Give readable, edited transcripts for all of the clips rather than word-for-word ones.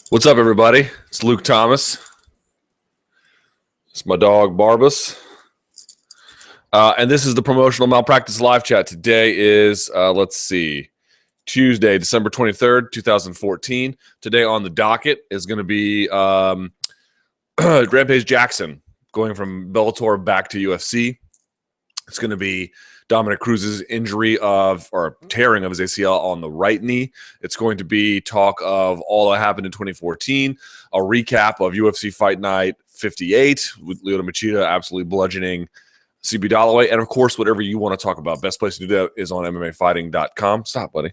What's up, everybody? It's Luke Thomas. It's my dog, Barbas. And this is the Promotional Malpractice Live Chat. Today is, Tuesday, December 23rd, 2014. Today on the docket is going to be Rampage Jackson going from Bellator back to UFC. It's going to be Dominick Cruz's injury or tearing of his ACL on the right knee. It's going to be talk of all that happened in 2014, a recap of UFC Fight Night 58 with Lyoto Machida absolutely bludgeoning CB Dollaway, and of course, whatever you want to talk about. Best place to do that is on MMAfighting.com. Stop, buddy.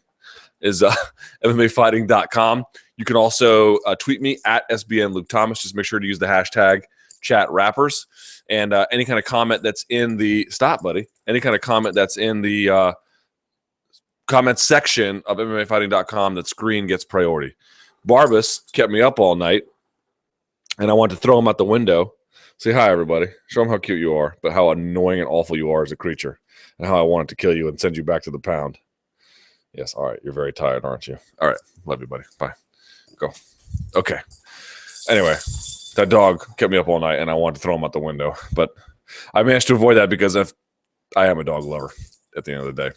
Is MMAfighting.com. You can also tweet me at SBN Luke Thomas. Just make sure to use the hashtag #ChatRappers. And any kind of comment that's in the any kind of comment that's in the comment section of MMAfighting.com that's green gets priority. Barbas kept me up all night, and I wanted to throw him out the window. Say hi, everybody. Show him how cute you are, but how annoying and awful you are as a creature, and how I wanted to kill you and send you back to the pound. Yes, all right. You're very tired, aren't you? All right. Love you, buddy. Bye. Go. Okay. Anyway. That dog kept me up all night, and I wanted to throw him out the window. But I managed to avoid that because I am a dog lover at the end of the day.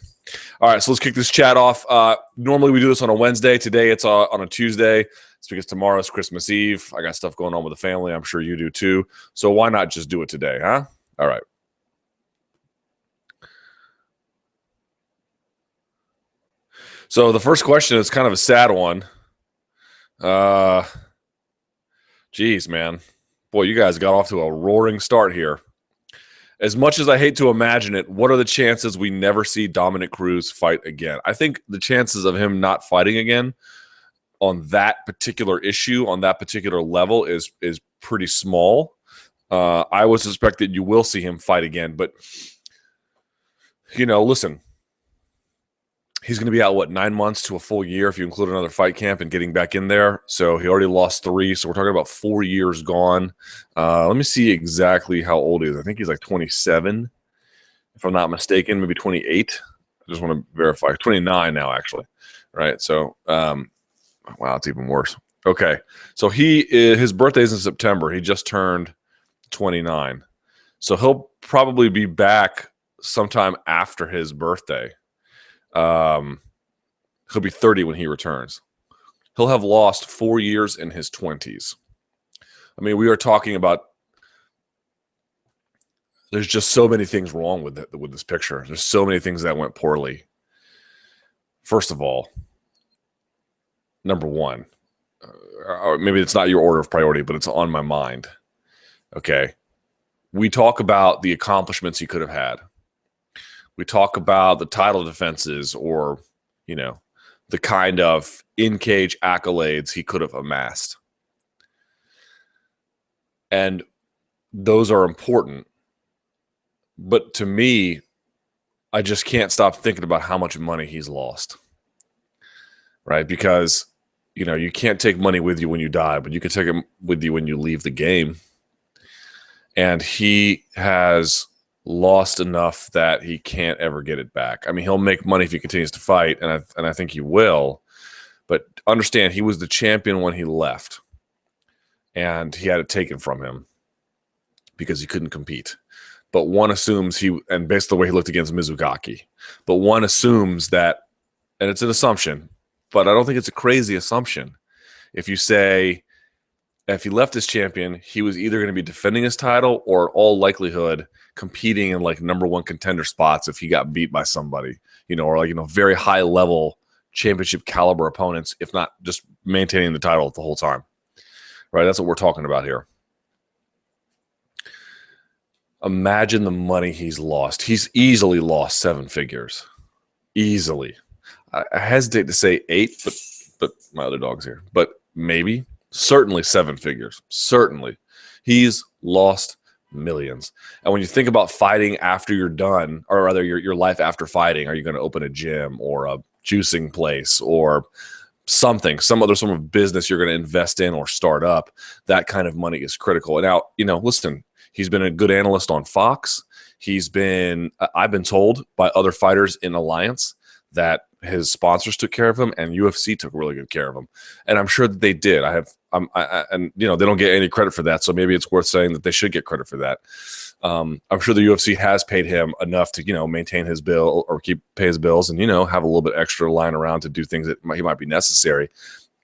All right, so let's kick this chat off. Normally we do this on a Wednesday. Today it's on a Tuesday. It's because tomorrow is Christmas Eve. I got stuff going on with the family. I'm sure you do too. So why not just do it today, huh? All right. So the first question is kind of a sad one. Jeez, man. Boy, you guys got off to a roaring start here. As much as I hate to imagine it, what are the chances we never see Dominick Cruz fight again? I think the chances of him not fighting again on that particular issue, on that particular level, is pretty small. I would suspect that you will see him fight again. But, listen. He's going to be out, 9 months to a full year if you include another fight camp and getting back in there. So he already lost 3. So we're talking about 4 years gone. Let me see exactly how old he is. I think he's like 27, if I'm not mistaken, maybe 28. I just want to verify. 29 now, actually. Right? So, wow, it's even worse. Okay. So his birthday is in September. He just turned 29. So he'll probably be back sometime after his birthday. He'll be 30 when he returns. He'll have lost 4 years in his 20s. I mean, we are talking about there's just so many things wrong with this picture. There's so many things that went poorly. First of all, number one, or maybe it's not your order of priority, but it's on my mind. Okay. We talk about the accomplishments he could have had. We talk about the title defenses or, the kind of in-cage accolades he could have amassed. And those are important. But to me, I just can't stop thinking about how much money he's lost. Right? Because, you can't take money with you when you die, but you can take it with you when you leave the game. And he has lost enough that he can't ever get it back. I mean, he'll make money if he continues to fight, and I think he will. But understand, he was the champion when he left, and he had it taken from him because he couldn't compete. But one assumes and based on the way he looked against Mizugaki, but one assumes that, and it's an assumption, but I don't think it's a crazy assumption. If you say, if he left as champion, he was either going to be defending his title or, in all likelihood, competing in number one contender spots if he got beat by somebody, or very high level championship caliber opponents, if not just maintaining the title the whole time. Right? That's what we're talking about here. Imagine the money he's lost. He's easily lost 7 figures. Easily. I hesitate to say 8, but my other dog's here. But maybe. Certainly 7 figures. Certainly. He's lost millions. And when you think about fighting after you're done, or rather your life after fighting, are you going to open a gym or a juicing place or something, some other sort of business you're going to invest in or start up? That kind of money is critical. And now, listen, he's been a good analyst on Fox. I've been told by other fighters in Alliance that his sponsors took care of him, and UFC took really good care of him. And I'm sure that they did. And they don't get any credit for that. So maybe it's worth saying that they should get credit for that. I'm sure the UFC has paid him enough to, maintain his bill or pay his bills and, have a little bit extra lying around to do things that he might be necessary.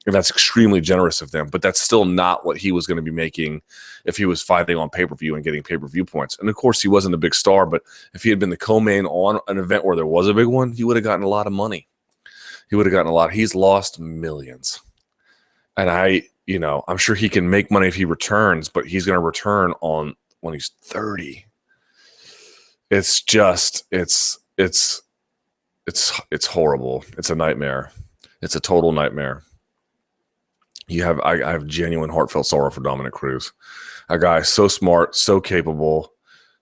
And that's extremely generous of them, but that's still not what he was going to be making if he was fighting on pay-per-view and getting pay-per-view points. And of course, he wasn't a big star, but if he had been the co-main on an event where there was a big one, he would have gotten a lot of money. He would have gotten a lot. He's lost millions. And I'm sure he can make money if he returns, but he's going to return when he's 30. It's just, it's horrible. It's a nightmare. It's a total nightmare. I have genuine heartfelt sorrow for Dominick Cruz, a guy so smart, so capable,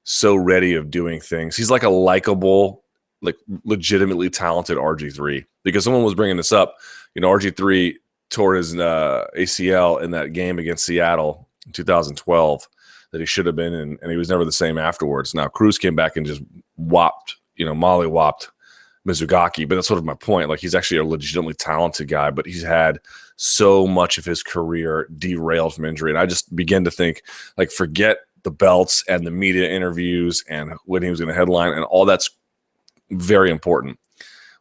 so ready of doing things. He's like a likable, like legitimately talented RG3. Because someone was bringing this up, RG3 tore his ACL in that game against Seattle in 2012 that he should have been in, and he was never the same afterwards. Now Cruz came back and just molly-whopped Mizugaki, but that's sort of my point. Like, he's actually a legitimately talented guy, but he's had so much of his career derailed from injury. And I just begin to think, like, forget the belts and the media interviews and when he was going to headline, and all that's very important.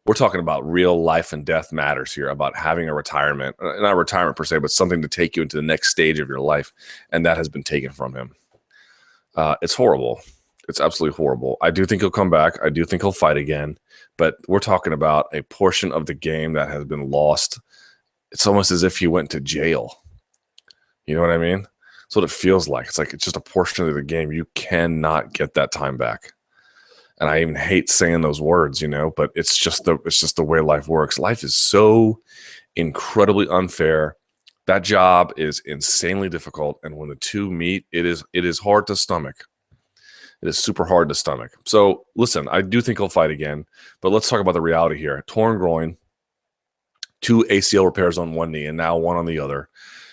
We're talking about real life and death matters here, about having a retirement, not a retirement per se, but something to take you into the next stage of your life. And that has been taken from him. It's horrible. It's absolutely horrible. I do think he'll come back. I do think he'll fight again. But we're talking about a portion of the game that has been lost. It's almost as if he went to jail. You know what I mean? That's what it feels like. It's just a portion of the game. You cannot get that time back. And I even hate saying those words, but it's just the way life works. Life is so incredibly unfair. That job is insanely difficult. And when the two meet, it is hard to stomach. It is super hard to stomach. So listen, I do think he'll fight again, but let's talk about the reality here. Torn groin, 2 ACL repairs on one knee, and now one on the other.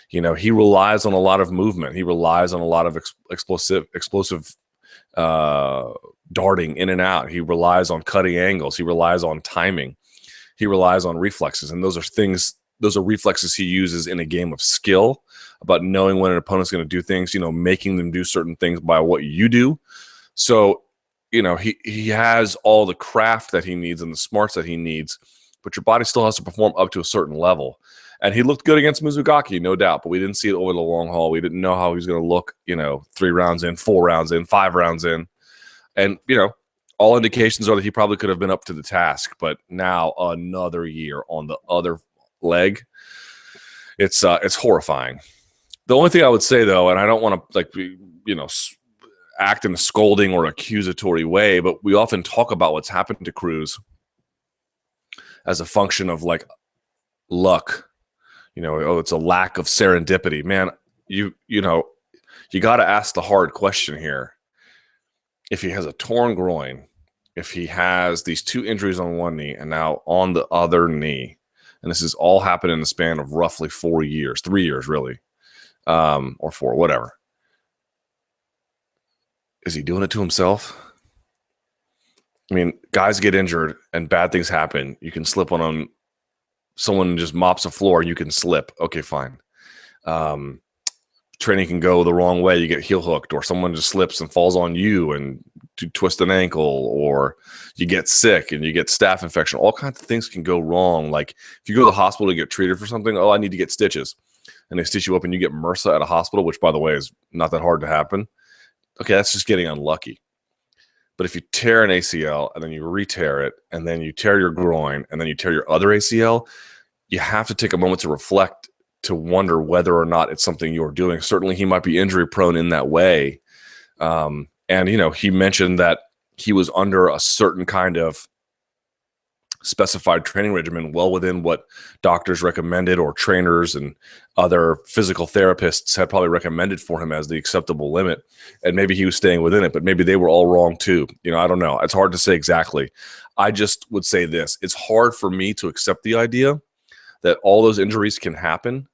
He relies on a lot of movement. He relies on a lot of explosive darting in and out. He relies on cutting angles. He relies on timing. He relies on reflexes. And those are reflexes he uses in a game of skill, about knowing when an opponent's going to do things, making them do certain things by what you do. So, he has all the craft that he needs and the smarts that he needs, but your body still has to perform up to a certain level. And he looked good against Mizugaki, no doubt, but we didn't see it over the long haul. We didn't know how he was going to look, 3 rounds in, 4 rounds in, 5 rounds in. And, all indications are that he probably could have been up to the task, but now another year on the other leg, it's horrifying. The only thing I would say, though, and I don't want to, act in a scolding or accusatory way, but we often talk about what's happened to Cruz as a function of luck. It's a lack of serendipity. Man, you got to ask the hard question here. If he has a torn groin, if he has these 2 injuries on one knee and now on the other knee, and this has all happened in the span of roughly 4 years, 3 years really, or 4, whatever. Is he doing it to himself? I mean, guys get injured and bad things happen. You can slip on them. Someone just mops a floor, you can slip. Okay, fine. Training can go the wrong way. You get heel hooked, or someone just slips and falls on you and you twist an ankle, or you get sick and you get staph infection. All kinds of things can go wrong. Like if you go to the hospital to get treated for something, I need to get stitches. And they stitch you up and you get MRSA at a hospital, which, by the way, is not that hard to happen. Okay, that's just getting unlucky. But if you tear an ACL and then you re-tear it and then you tear your groin and then you tear your other ACL, you have to take a moment to reflect, to wonder whether or not it's something you're doing. Certainly he might be injury prone in that way. And, he mentioned that he was under a certain kind of specified training regimen, well within what doctors recommended or trainers and other physical therapists had probably recommended for him as the acceptable limit. And maybe he was staying within it, but maybe they were all wrong too. I don't know. It's hard to say exactly. I just would say this. It's hard for me to accept the idea that all those injuries can happen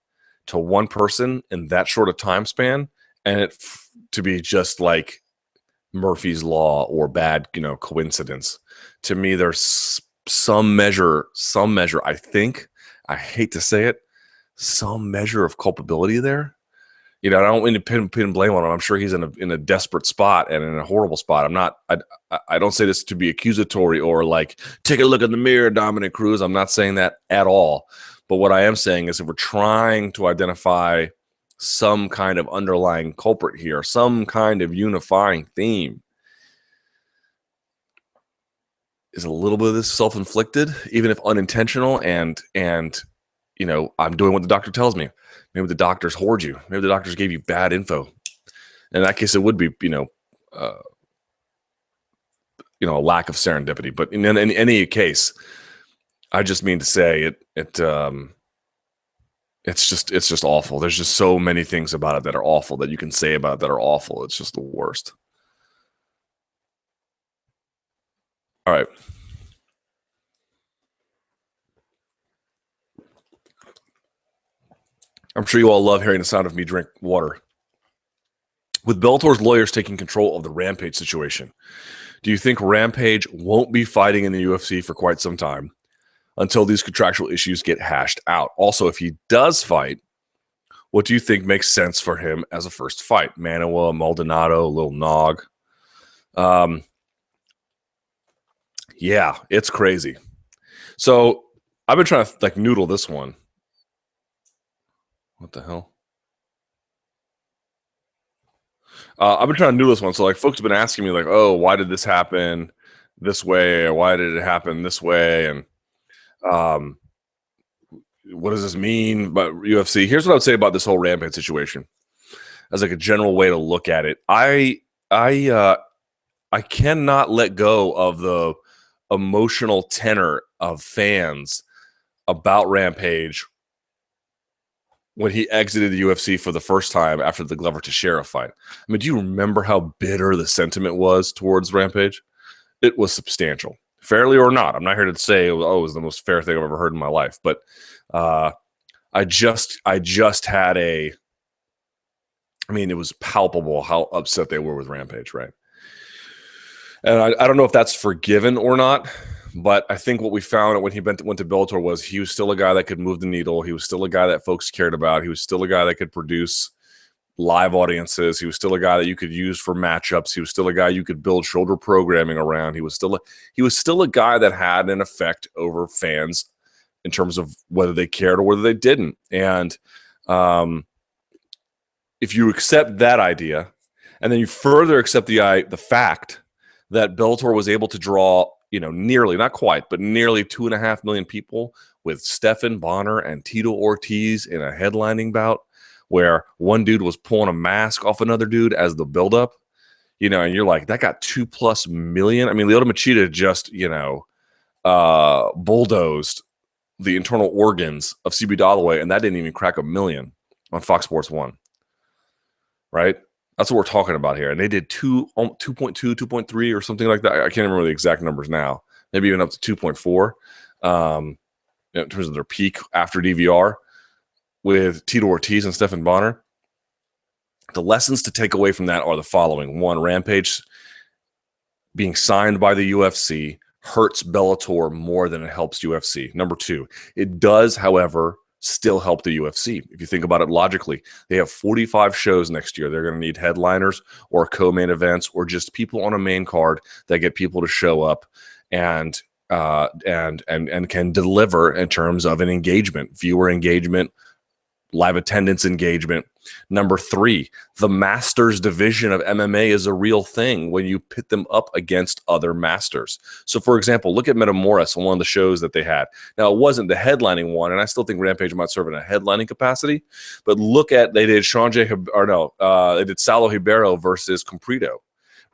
to one person in that short a time span, and it to be just like Murphy's Law or bad, coincidence. To me, there's some measure, I think, I hate to say it, some measure of culpability there. I don't mean to pin blame on him. I'm sure he's in a desperate spot and in a horrible spot. I don't say this to be accusatory or like, take a look in the mirror, Dominick Cruz. I'm not saying that at all. But what I am saying is if we're trying to identify some kind of underlying culprit here, some kind of unifying theme, is a little bit of this self-inflicted, even if unintentional, and I'm doing what the doctor tells me. Maybe the doctors hoard you. Maybe the doctors gave you bad info. In that case, it would be, a lack of serendipity. But in any case, I just mean to say it's just awful. There's just so many things about it that are awful that you can say about it that are awful. It's just the worst. All right. I'm sure you all love hearing the sound of me drink water. With Bellator's lawyers taking control of the Rampage situation, do you think Rampage won't be fighting in the UFC for quite some time until these contractual issues get hashed out? Also, if he does fight, what do you think makes sense for him as a first fight? Manoa, Maldonado, Lil Nog. Yeah, it's crazy. So I've been trying to noodle this one. What the hell? I've been trying to do this one. So folks have been asking me oh, why did this happen this way? Or why did it happen this way? And what does this mean about UFC? Here's what I would say about this whole Rampage situation as a general way to look at it. I cannot let go of the emotional tenor of fans about Rampage when he exited the UFC for the first time after the Glover Teixeira fight. I mean, do you remember how bitter the sentiment was towards Rampage? It was substantial, fairly or not. I'm not here to say, it was the most fair thing I've ever heard in my life, but I just had it was palpable how upset they were with Rampage, right? And I don't know if that's forgiven or not, but I think what we found when he went to Bellator was he was still a guy that could move the needle. He was still a guy that folks cared about. He was still a guy that could produce live audiences. He was still a guy that you could use for matchups. He was still a guy you could build shoulder programming around. He was still a guy that had an effect over fans in terms of whether they cared or whether they didn't. And if you accept that idea, and then you further accept the fact that Bellator was able to draw, nearly, not quite, but nearly 2.5 million people with Stephan Bonner and Tito Ortiz in a headlining bout where one dude was pulling a mask off another dude as the buildup, and you're like, that got 2+ million. I mean, Lyoto Machida just, bulldozed the internal organs of CB Dollaway, and that didn't even crack 1 million on Fox Sports 1, right? That's what we're talking about here. And they did 2.2, 2.3 or something like that. I can't remember the exact numbers now. Maybe even up to 2.4 in terms of their peak after DVR with Tito Ortiz and Stephan Bonner. The lessons to take away from that are the following. One, Rampage being signed by the UFC hurts Bellator more than it helps UFC. Number two, it does, however, still help the UFC. If you think about it logically, they have 45 shows next year. They're going to need headliners or co-main events or just people on a main card that get people to show up and can deliver in terms of an engagement, viewer engagement, live attendance engagement. Number three, the masters division of MMA is a real thing when you pit them up against other masters. So, for example, look at Metamoris on one of the shows that they had. Now, it wasn't the headlining one, and I still think Rampage might serve in a headlining capacity. But look at they did they did Salo Ribeiro versus Comprido.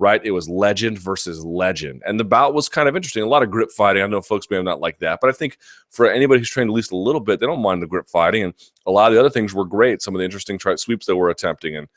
Right? It was legend versus legend. And the bout was kind of interesting. A lot of grip fighting. I know folks may have not liked that, but I think for anybody who's trained at least a little bit, they don't mind the grip fighting. And a lot of the other things were great. Some of the interesting sweeps they were attempting. And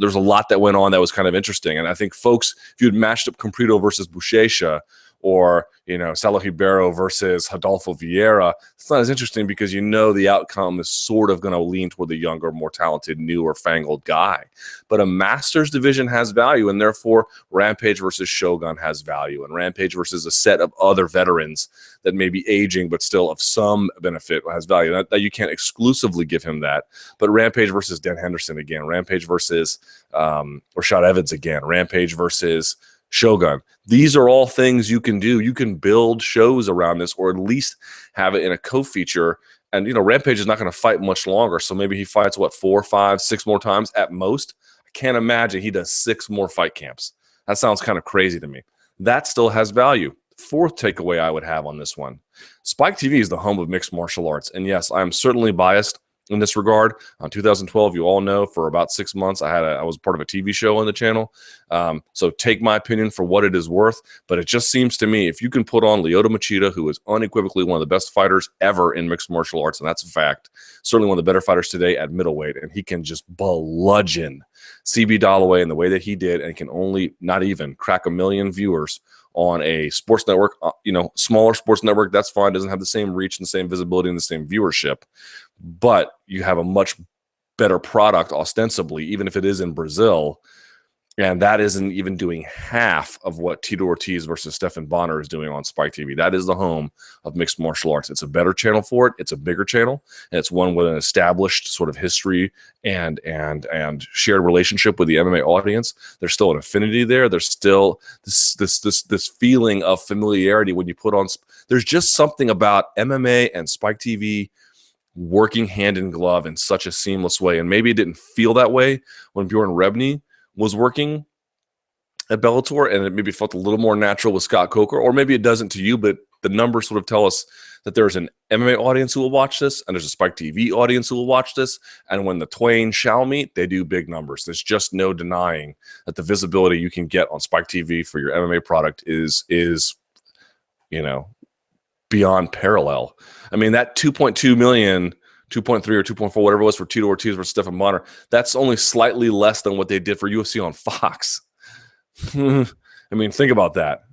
there's a lot that went on that was kind of interesting. And I think folks, if you had matched up Comprido versus Buchecha or, Salo Ribeiro versus Rodolfo Vieira, it's not as interesting because the outcome is sort of going to lean toward the younger, more talented, newer, fangled guy. But a Masters division has value, and therefore Rampage versus Shogun has value, and Rampage versus a set of other veterans that may be aging but still of some benefit has value. That you can't exclusively give him that, but Rampage versus Dan Henderson again, Rampage versus Rashad Evans again, Rampage versus Shogun. These are all things you can do. You can build shows around this, or at least have it in a co-feature. And, Rampage is not going to fight much longer. So maybe he fights, 4, 5, 6 more times at most. I can't imagine he does 6 more fight camps. That sounds kind of crazy to me. That still has value. Fourth takeaway I would have on this one. Spike TV is the home of mixed martial arts. And yes, I'm certainly biased in this regard. 2012, you all know, for about 6 months, I was part of a TV show on the channel. So take my opinion for what it is worth. But it just seems to me, if you can put on Lyoto Machida, who is unequivocally one of the best fighters ever in mixed martial arts, and that's a fact, certainly one of the better fighters today at middleweight, and he can just bludgeon CB Dollaway in the way that he did, and can only not even crack 1 million viewers on a sports network, smaller sports network, that's fine. Doesn't have the same reach and the same visibility and the same viewership, but you have a much better product ostensibly, even if it is in Brazil. And that isn't even doing half of what Tito Ortiz versus Stephan Bonner is doing on Spike TV. That is the home of mixed martial arts. It's a better channel for it. It's a bigger channel, and it's one with an established sort of history and shared relationship with the MMA audience. There's still an affinity there. There's still this feeling of familiarity when you put on. There's just something about MMA and Spike TV working hand in glove in such a seamless way. And maybe it didn't feel that way when Bjorn Rebney was working at Bellator, and it maybe felt a little more natural with Scott Coker, or maybe it doesn't to you, but the numbers sort of tell us that there's an MMA audience who will watch this, and there's a Spike TV audience who will watch this, and when the twain shall meet, they do big numbers. There's just no denying that the visibility you can get on Spike TV for your MMA product is beyond parallel. I mean, that 2.2 million, 2.3 or 2.4, whatever it was for Tito Ortiz versus Stephan Bonner, that's only slightly less than what they did for UFC on Fox. I mean, think about that.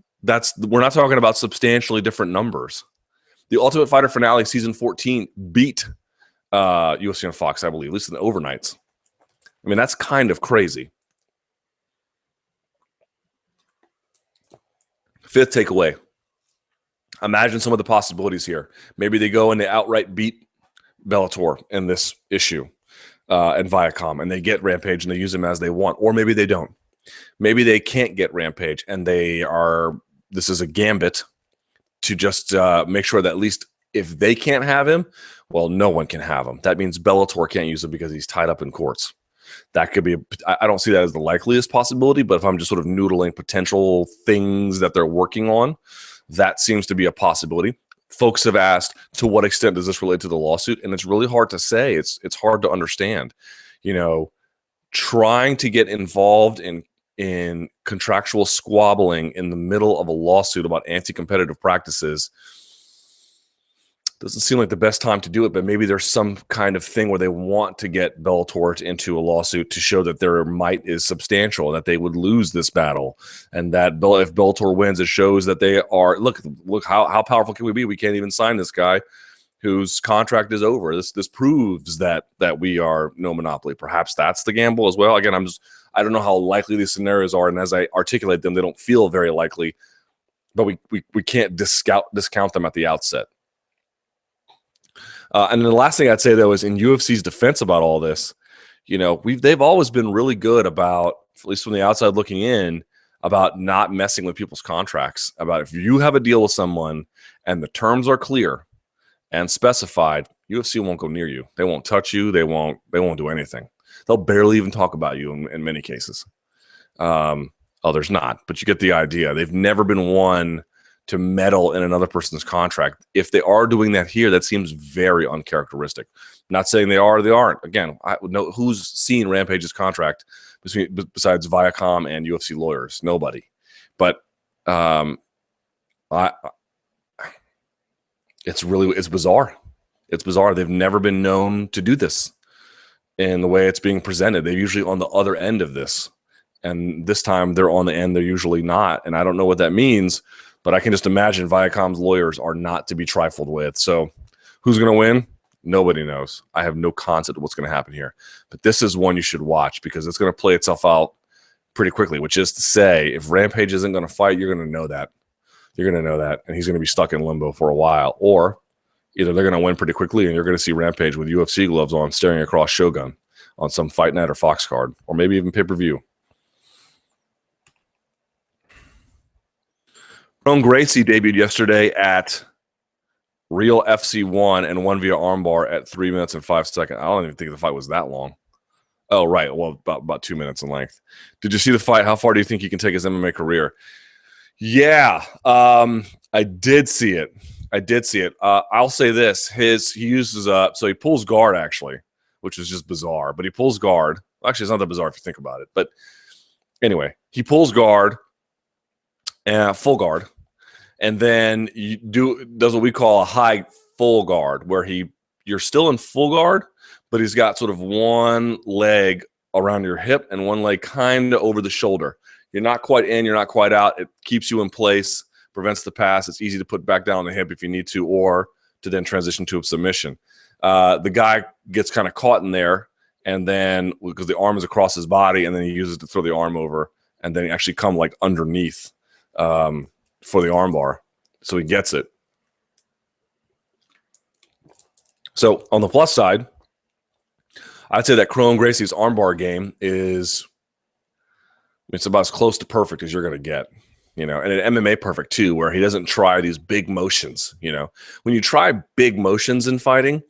We're not talking about substantially different numbers. The Ultimate Fighter finale season 14 beat UFC on Fox, I believe, at least in the overnights. I mean, that's kind of crazy. Fifth takeaway. Imagine some of the possibilities here. Maybe they go and they outright beat Bellator in this issue and Viacom, and they get Rampage and they use them as they want. Or maybe they don't. Maybe they can't get Rampage, and this is a gambit to just make sure that at least if they can't have him, well, no one can have him. That means Bellator can't use him because he's tied up in courts. That could be, I don't see that as the likeliest possibility, but if I'm just sort of noodling potential things that they're working on, that seems to be a possibility. Folks have asked, to what extent does this relate to the lawsuit? And it's really hard to say. It's hard to understand. Trying to get involved in contractual squabbling in the middle of a lawsuit about anti-competitive practices doesn't seem like the best time to do it, but maybe there's some kind of thing where they want to get Bellator into a lawsuit to show that their might is substantial, that they would lose this battle, and that if Bellator wins, it shows that they are, look how powerful can we be? We can't even sign this guy whose contract is over. This proves that we are no monopoly. Perhaps that's the gamble as well. Again, I don't know how likely these scenarios are, and as I articulate them, they don't feel very likely, but we can't discount them at the outset. And the last thing I'd say, though, is in UFC's defense about all this, they've always been really good about, at least from the outside looking in, about not messing with people's contracts. About if you have a deal with someone and the terms are clear and specified, UFC won't go near you. They won't touch you. They won't do anything. They'll barely even talk about you in many cases. Others not, but you get the idea. They've never been one to meddle in another person's contract. If they are doing that here, that seems very uncharacteristic. Not saying they are or they aren't. Again, I would know who's seen Rampage's contract besides Viacom and UFC lawyers. Nobody. But it's bizarre. It's bizarre. They've never been known to do this in the way it's being presented. They're usually on the other end of this. And this time they're on the end they're usually not. And I don't know what that means. But I can just imagine Viacom's lawyers are not to be trifled with. So who's going to win? Nobody knows. I have no concept of what's going to happen here. But this is one you should watch because it's going to play itself out pretty quickly, which is to say, if Rampage isn't going to fight, you're going to know that. You're going to know that. And he's going to be stuck in limbo for a while. Or either they're going to win pretty quickly and you're going to see Rampage with UFC gloves on staring across Shogun on some Fight Night or Fox card, or maybe even pay-per-view. Gracie debuted yesterday at Real FC1 and won via armbar at 3 minutes and 5 seconds. I don't even think the fight was that long. Oh, right. Well, about 2 minutes in length. Did you see the fight? How far do you think he can take his MMA career? Yeah, I did see it. I'll say this. He uses so he pulls guard, actually, which is just bizarre. But he pulls guard. Actually, it's not that bizarre if you think about it. But anyway, he pulls guard, full guard. And then does what we call a high full guard, where you're still in full guard, but he's got sort of one leg around your hip and one leg kind of over the shoulder. You're not quite in, you're not quite out. It keeps you in place, prevents the pass. It's easy to put back down on the hip if you need to, or to then transition to a submission. The guy gets kind of caught in there, and then because the arm is across his body, and then he uses it to throw the arm over, and then he actually come like underneath for the armbar, so he gets it. So on the plus side, I'd say that Gracie's armbar game is, it's about as close to perfect as you're going to get, and an MMA perfect too, where he doesn't try these big motions. When you try big motions in fighting,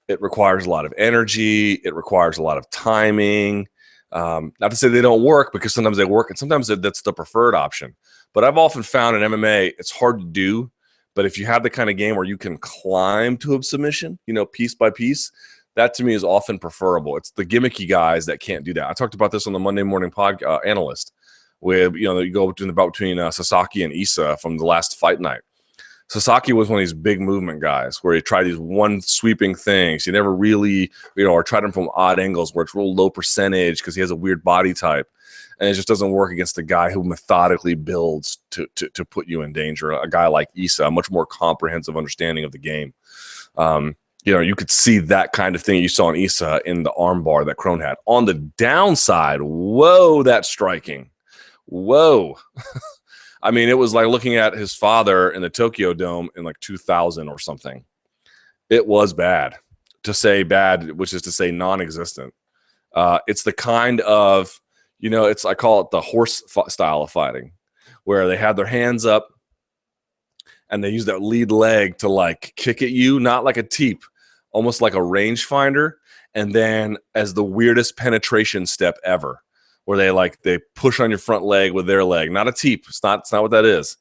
it requires a lot of energy. It requires a lot of timing. Not to say they don't work, because sometimes they work and sometimes that's the preferred option. But I've often found in MMA, it's hard to do. But if you have the kind of game where you can climb to a submission, piece by piece, that to me is often preferable. It's the gimmicky guys that can't do that. I talked about this on the Monday Morning Analyst, where you go between Sasaki and Issa from the last Fight Night. Sasaki was one of these big movement guys where he tried these one sweeping things. He never really, or tried them from odd angles where it's real low percentage because he has a weird body type. And it just doesn't work against a guy who methodically builds to put you in danger. A guy like Issa, a much more comprehensive understanding of the game. You could see that kind of thing you saw in Issa in the armbar that Crone had. On the downside, whoa, that's striking. Whoa. I mean, it was like looking at his father in the Tokyo Dome in like 2000 or something. It was bad. To say bad, which is to say non-existent. It's the kind of, I call it the horse style of fighting, where they have their hands up and they use that lead leg to like kick at you, not like a teep, almost like a rangefinder. And then as the weirdest penetration step ever, where they push on your front leg with their leg, not a teep. It's not what that is.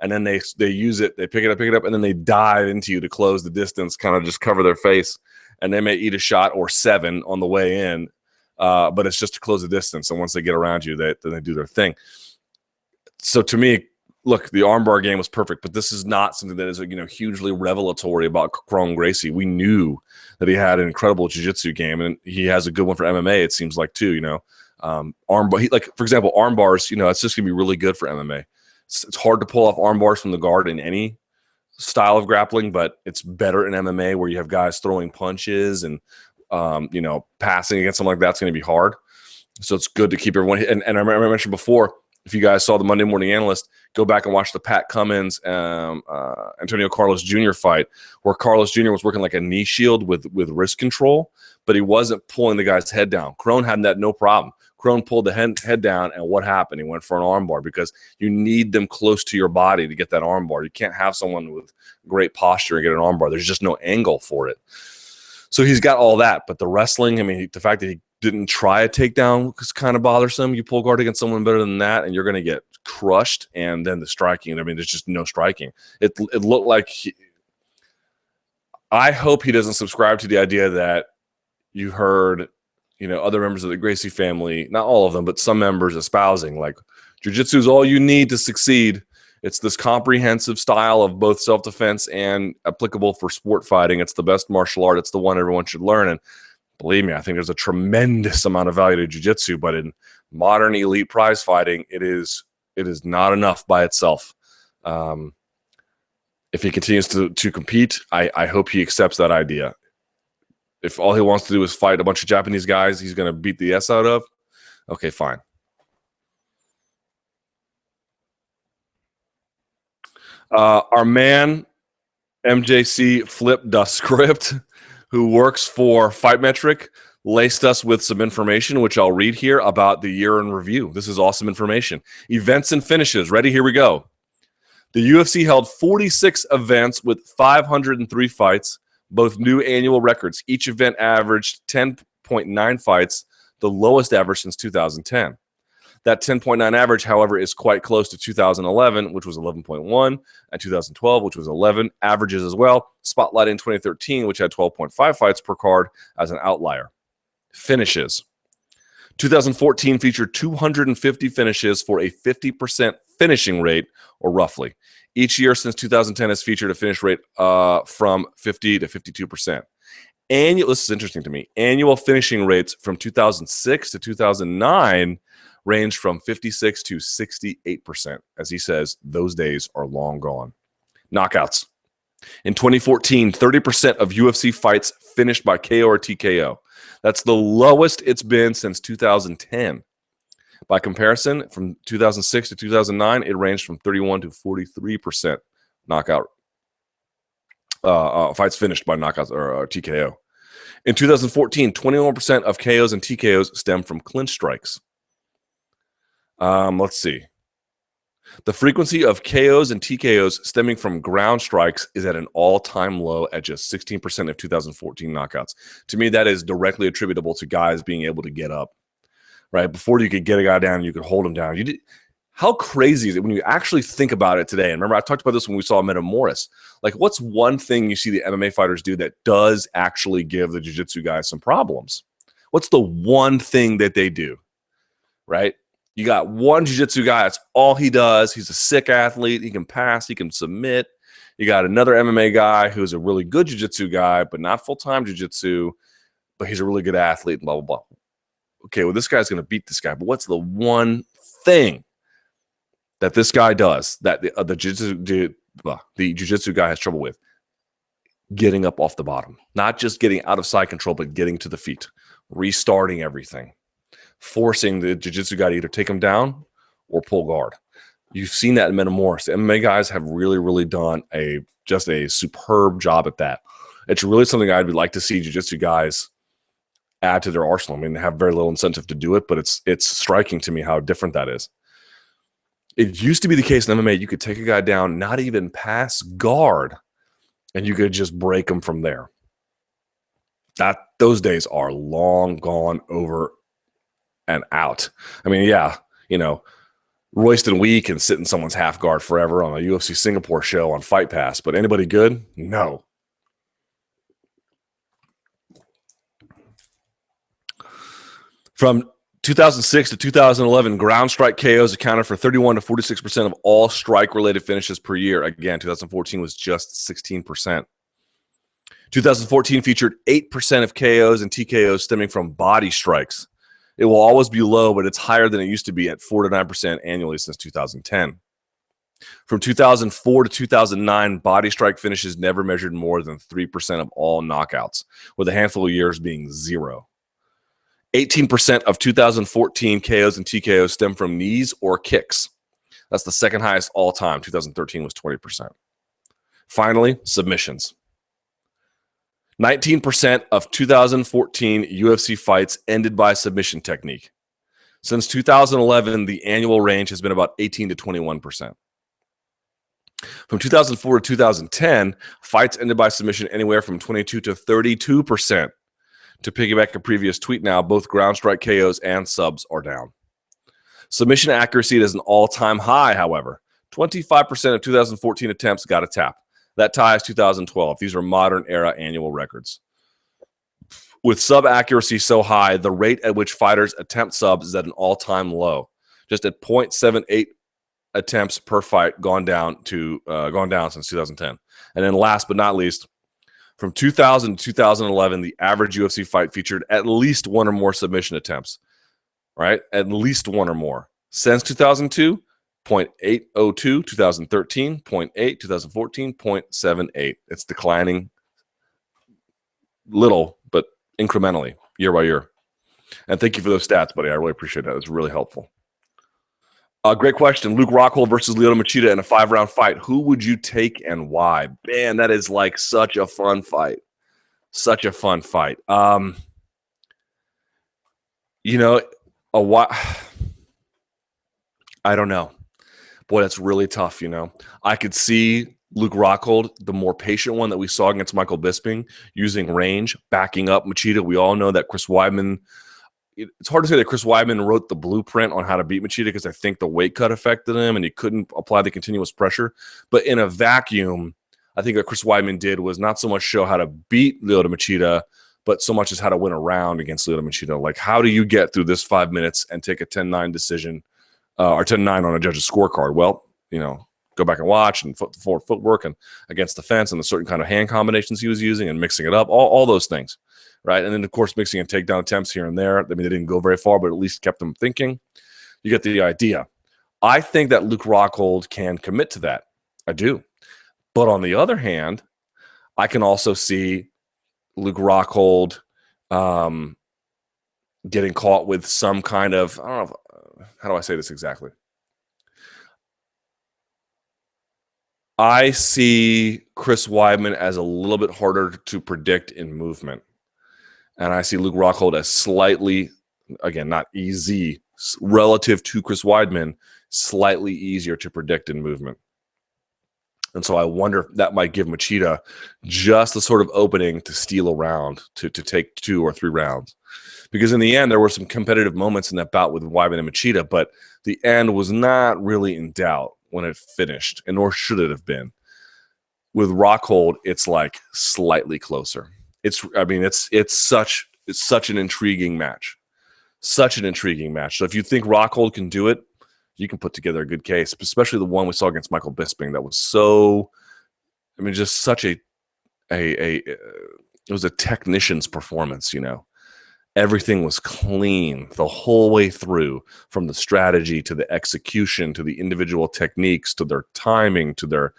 And then they use it, they pick it up, and then they dive into you to close the distance, kind of just cover their face. And they may eat a shot or 7 on the way in. But it's just to close the distance. And once they get around you, then they do their thing. So to me, look, the armbar game was perfect, but this is not something that is hugely revelatory about Gracie. We knew that he had an incredible jiu-jitsu game, and he has a good one for MMA. It seems like too. Armbar, for example, armbars. It's just gonna be really good for MMA. It's hard to pull off armbars from the guard in any style of grappling, but it's better in MMA where you have guys throwing punches and passing against something like that's going to be hard. So it's good to keep everyone. And I remember I mentioned before, if you guys saw the Monday Morning Analyst, go back and watch the Pat Cummins, Antonio Carlos Jr. fight, where Carlos Jr. was working like a knee shield with wrist control, but he wasn't pulling the guy's head down. Crone had that no problem. Crone pulled the head down, and what happened? He went for an armbar, because you need them close to your body to get that armbar. You can't have someone with great posture and get an armbar. There's just no angle for it. So he's got all that, but the wrestling, the fact that he didn't try a takedown is kind of bothersome. You pull guard against someone better than that, and you're going to get crushed. And then the striking, there's just no striking. It looked like I hope he doesn't subscribe to the idea that you heard, other members of the Gracie family, not all of them, but some members espousing, like, jiu-jitsu is all you need to succeed. It's this comprehensive style of both self-defense and applicable for sport fighting. It's the best martial art. It's the one everyone should learn. And believe me, I think there's a tremendous amount of value to jiu-jitsu, but in modern elite prize fighting, it is not enough by itself. If he continues to compete, I hope he accepts that idea. If all he wants to do is fight a bunch of Japanese guys he's going to beat the S out of, okay, fine. Our man, MJC Flip the Script, who works for Fight Metric, laced us with some information, which I'll read here about the year in review. This is awesome information. Events and finishes. Ready? Here we go. The UFC held 46 events with 503 fights, both new annual records. Each event averaged 10.9 fights, the lowest average since 2010. That 10.9 average, however, is quite close to 2011, which was 11.1, and 2012, which was 11 averages as well. Spotlight in 2013, which had 12.5 fights per card as an outlier. Finishes. 2014 featured 250 finishes for a 50% finishing rate, or roughly. Each year since 2010 has featured a finish rate from 50 to 52%. This is interesting to me. Annual finishing rates from 2006 to 2009 ranged from 56 to 68%. As he says, those days are long gone. Knockouts. In 2014, 30% of UFC fights finished by KO or TKO. That's the lowest it's been since 2010. By comparison, from 2006 to 2009, it ranged from 31 to 43% knockout fights finished by knockouts or TKO. In 2014, 21% of KOs and TKOs stem from clinch strikes. Let's see. The frequency of KOs and TKOs stemming from ground strikes is at an all-time low at just 16% of 2014 knockouts. To me, that is directly attributable to guys being able to get up. Right? Before you could get a guy down, you could hold him down. How crazy is it when you actually think about it today? And remember, I talked about this when we saw Meta Morris. Like, what's one thing you see the MMA fighters do that does actually give the jiu-jitsu guys some problems? What's the one thing that they do? Right? You got one jiu-jitsu guy. That's all he does. He's a sick athlete. He can pass. He can submit. You got another MMA guy who's a really good jiu-jitsu guy, but not full-time jiu-jitsu, but he's a really good athlete, blah, blah, blah. Okay, well, this guy's going to beat this guy. But what's the one thing that this guy does that the jiu-jitsu guy has trouble with? Getting up off the bottom. Not just getting out of side control, but getting to the feet. Restarting everything. Forcing the jiu-jitsu guy to either take him down or pull guard. You've seen that in Meta Morris. The MMA guys have really, really done just a superb job at that. It's really something I'd like to see jiu-jitsu guys add to their arsenal. I mean, they have very little incentive to do it, but it's striking to me how different that is. It used to be the case in MMA, you could take a guy down, not even pass guard, and you could just break him from there. Those days are long gone, over and out. I mean, yeah, Royston Wee can sit in someone's half guard forever on a UFC Singapore show on Fight Pass, but anybody good? No. From 2006 to 2011, ground strike KOs accounted for 31 to 46% of all strike-related finishes per year. Again, 2014 was just 16%. 2014 featured 8% of KOs and TKOs stemming from body strikes. It will always be low, but it's higher than it used to be at 4 to 9% annually since 2010. From 2004 to 2009, body strike finishes never measured more than 3% of all knockouts, with a handful of years being 0. 18% of 2014 KOs and TKOs stem from knees or kicks. That's the second highest all time. 2013 was 20%. Finally, submissions. 19% of 2014 UFC fights ended by submission technique. Since 2011, the annual range has been about 18 to 21%. From 2004 to 2010, fights ended by submission anywhere from 22 to 32%. To piggyback a previous tweet now, both ground strike KOs and subs are down. Submission accuracy is an all-time high, however. 25% of 2014 attempts got a tap. That ties 2012. These are modern era annual records. With sub accuracy so high, the rate at which fighters attempt subs is at an all-time low. Just at 0.78 attempts per fight gone down since 2010. And then last but not least, from 2000 to 2011, the average UFC fight featured at least one or more submission attempts, right? At least one or more. Since 2002, 0.802, 2013, 0.8, 2014, 0.78. It's declining little, but incrementally, year by year. And thank you for those stats, buddy. I really appreciate that. It's really helpful. Great question. Luke Rockhold versus Lyoto Machida in a 5-round fight. Who would you take and why? Man, that is like such a fun fight. Such a fun fight. You know, I don't know. Boy, that's really tough, you know. I could see Luke Rockhold, the more patient one that we saw against Michael Bisping, using range, backing up Machida. We all know that Chris Weidman, it's hard to say that Chris Weidman wrote the blueprint on how to beat Machida because I think the weight cut affected him and he couldn't apply the continuous pressure. But in a vacuum, I think what Chris Weidman did was not so much show how to beat Lyoto Machida, but so much as how to win a round against Lyoto Machida. Like, how do you get through this 5 minutes and take a 10-9 decision or 10-9 on a judge's scorecard? Well, you know, go back and watch and forward footwork and against the fence and the certain kind of hand combinations he was using and mixing it up, all those things, right? And then, of course, mixing and takedown attempts here and there. I mean, they didn't go very far, but at least kept them thinking. You get the idea. I think that Luke Rockhold can commit to that. I do. But on the other hand, I can also see Luke Rockhold getting caught with some kind of, I don't know, how do I say this exactly? I see Chris Weidman as a little bit harder to predict in movement. And I see Luke Rockhold as slightly, again, not easy, relative to Chris Weidman, slightly easier to predict in movement. And so I wonder if that might give Machida just the sort of opening to steal a round, to take 2 or 3 rounds. Because in the end, there were some competitive moments in that bout with Weidman and Machida, but the end was not really in doubt when it finished, and nor should it have been. With Rockhold, it's like slightly closer. It's such an intriguing match. Such an intriguing match. So if you think Rockhold can do it, you can put together a good case, especially the one we saw against Michael Bisping. That was so, I mean, just such it was a technician's performance, you know. Everything was clean the whole way through, from the strategy to the execution to the individual techniques to their timing to their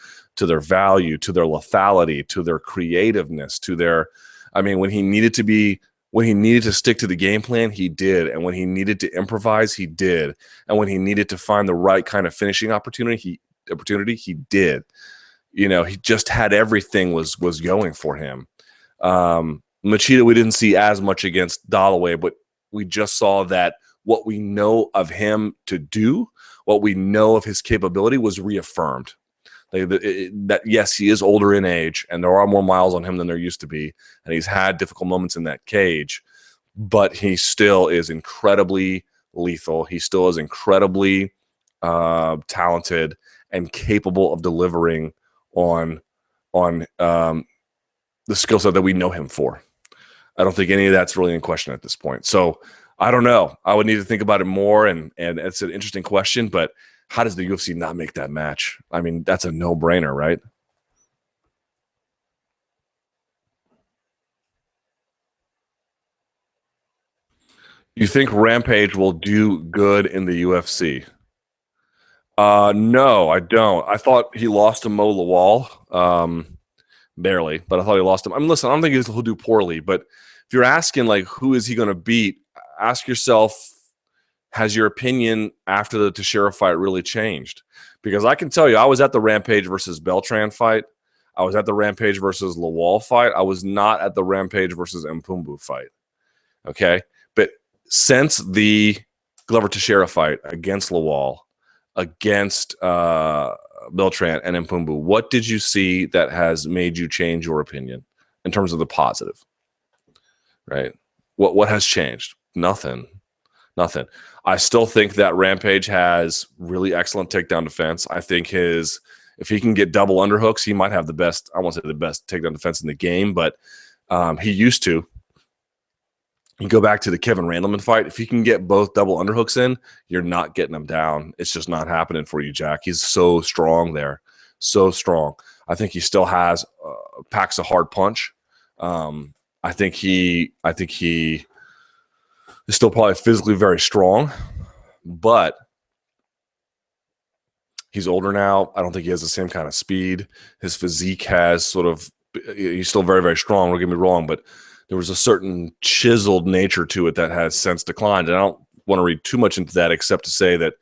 value to their lethality to their creativeness to their, I mean, when he needed to stick to the game plan, he did. And when he needed to improvise, he did. And when he needed to find the right kind of finishing opportunity, he did. You know, he just had everything was going for him. Machida, we didn't see as much against Dollaway, but we just saw that what we know of him to do, what we know of his capability was reaffirmed. That yes, he is older in age, and there are more miles on him than there used to be, and he's had difficult moments in that cage, but he still is incredibly lethal. He still is incredibly talented and capable of delivering on the skill set that we know him for. I don't think any of that's really in question at this point. So I don't know. I would need to think about it more, and it's an interesting question, but how does the UFC not make that match? I mean, that's a no-brainer, right? You think Rampage will do good in the UFC? No, I don't. I thought he lost to Mo Lawal, barely, but I thought he lost him. I mean, listen, I don't think he'll do poorly, but if you're asking, like, who is he going to beat, ask yourself, has your opinion after the Teixeira fight really changed? Because I can tell you, I was at the Rampage versus Beltran fight. I was at the Rampage versus Lawal fight. I was not at the Rampage versus Mpumbu fight. Okay? But since the Glover Teixeira fight against Lawal, against Beltran and Mpumbu, what did you see that has made you change your opinion in terms of the positive? Right? What has changed? Nothing. I still think that Rampage has really excellent takedown defense. I think if he can get double underhooks, he might have the best, I won't say the best takedown defense in the game, but he used to. You go back to the Kevin Randleman fight. If he can get both double underhooks in, you're not getting him down. It's just not happening for you, Jack. He's so strong there. So strong. I think he still has, packs a hard punch. I think he is still probably physically very strong, but He's older now. I don't think he has the same kind of speed. His physique has sort of, he's still very, very strong. Don't get me wrong, but there was a certain chiseled nature to it that has since declined. And I don't want to read too much into that, except to say that,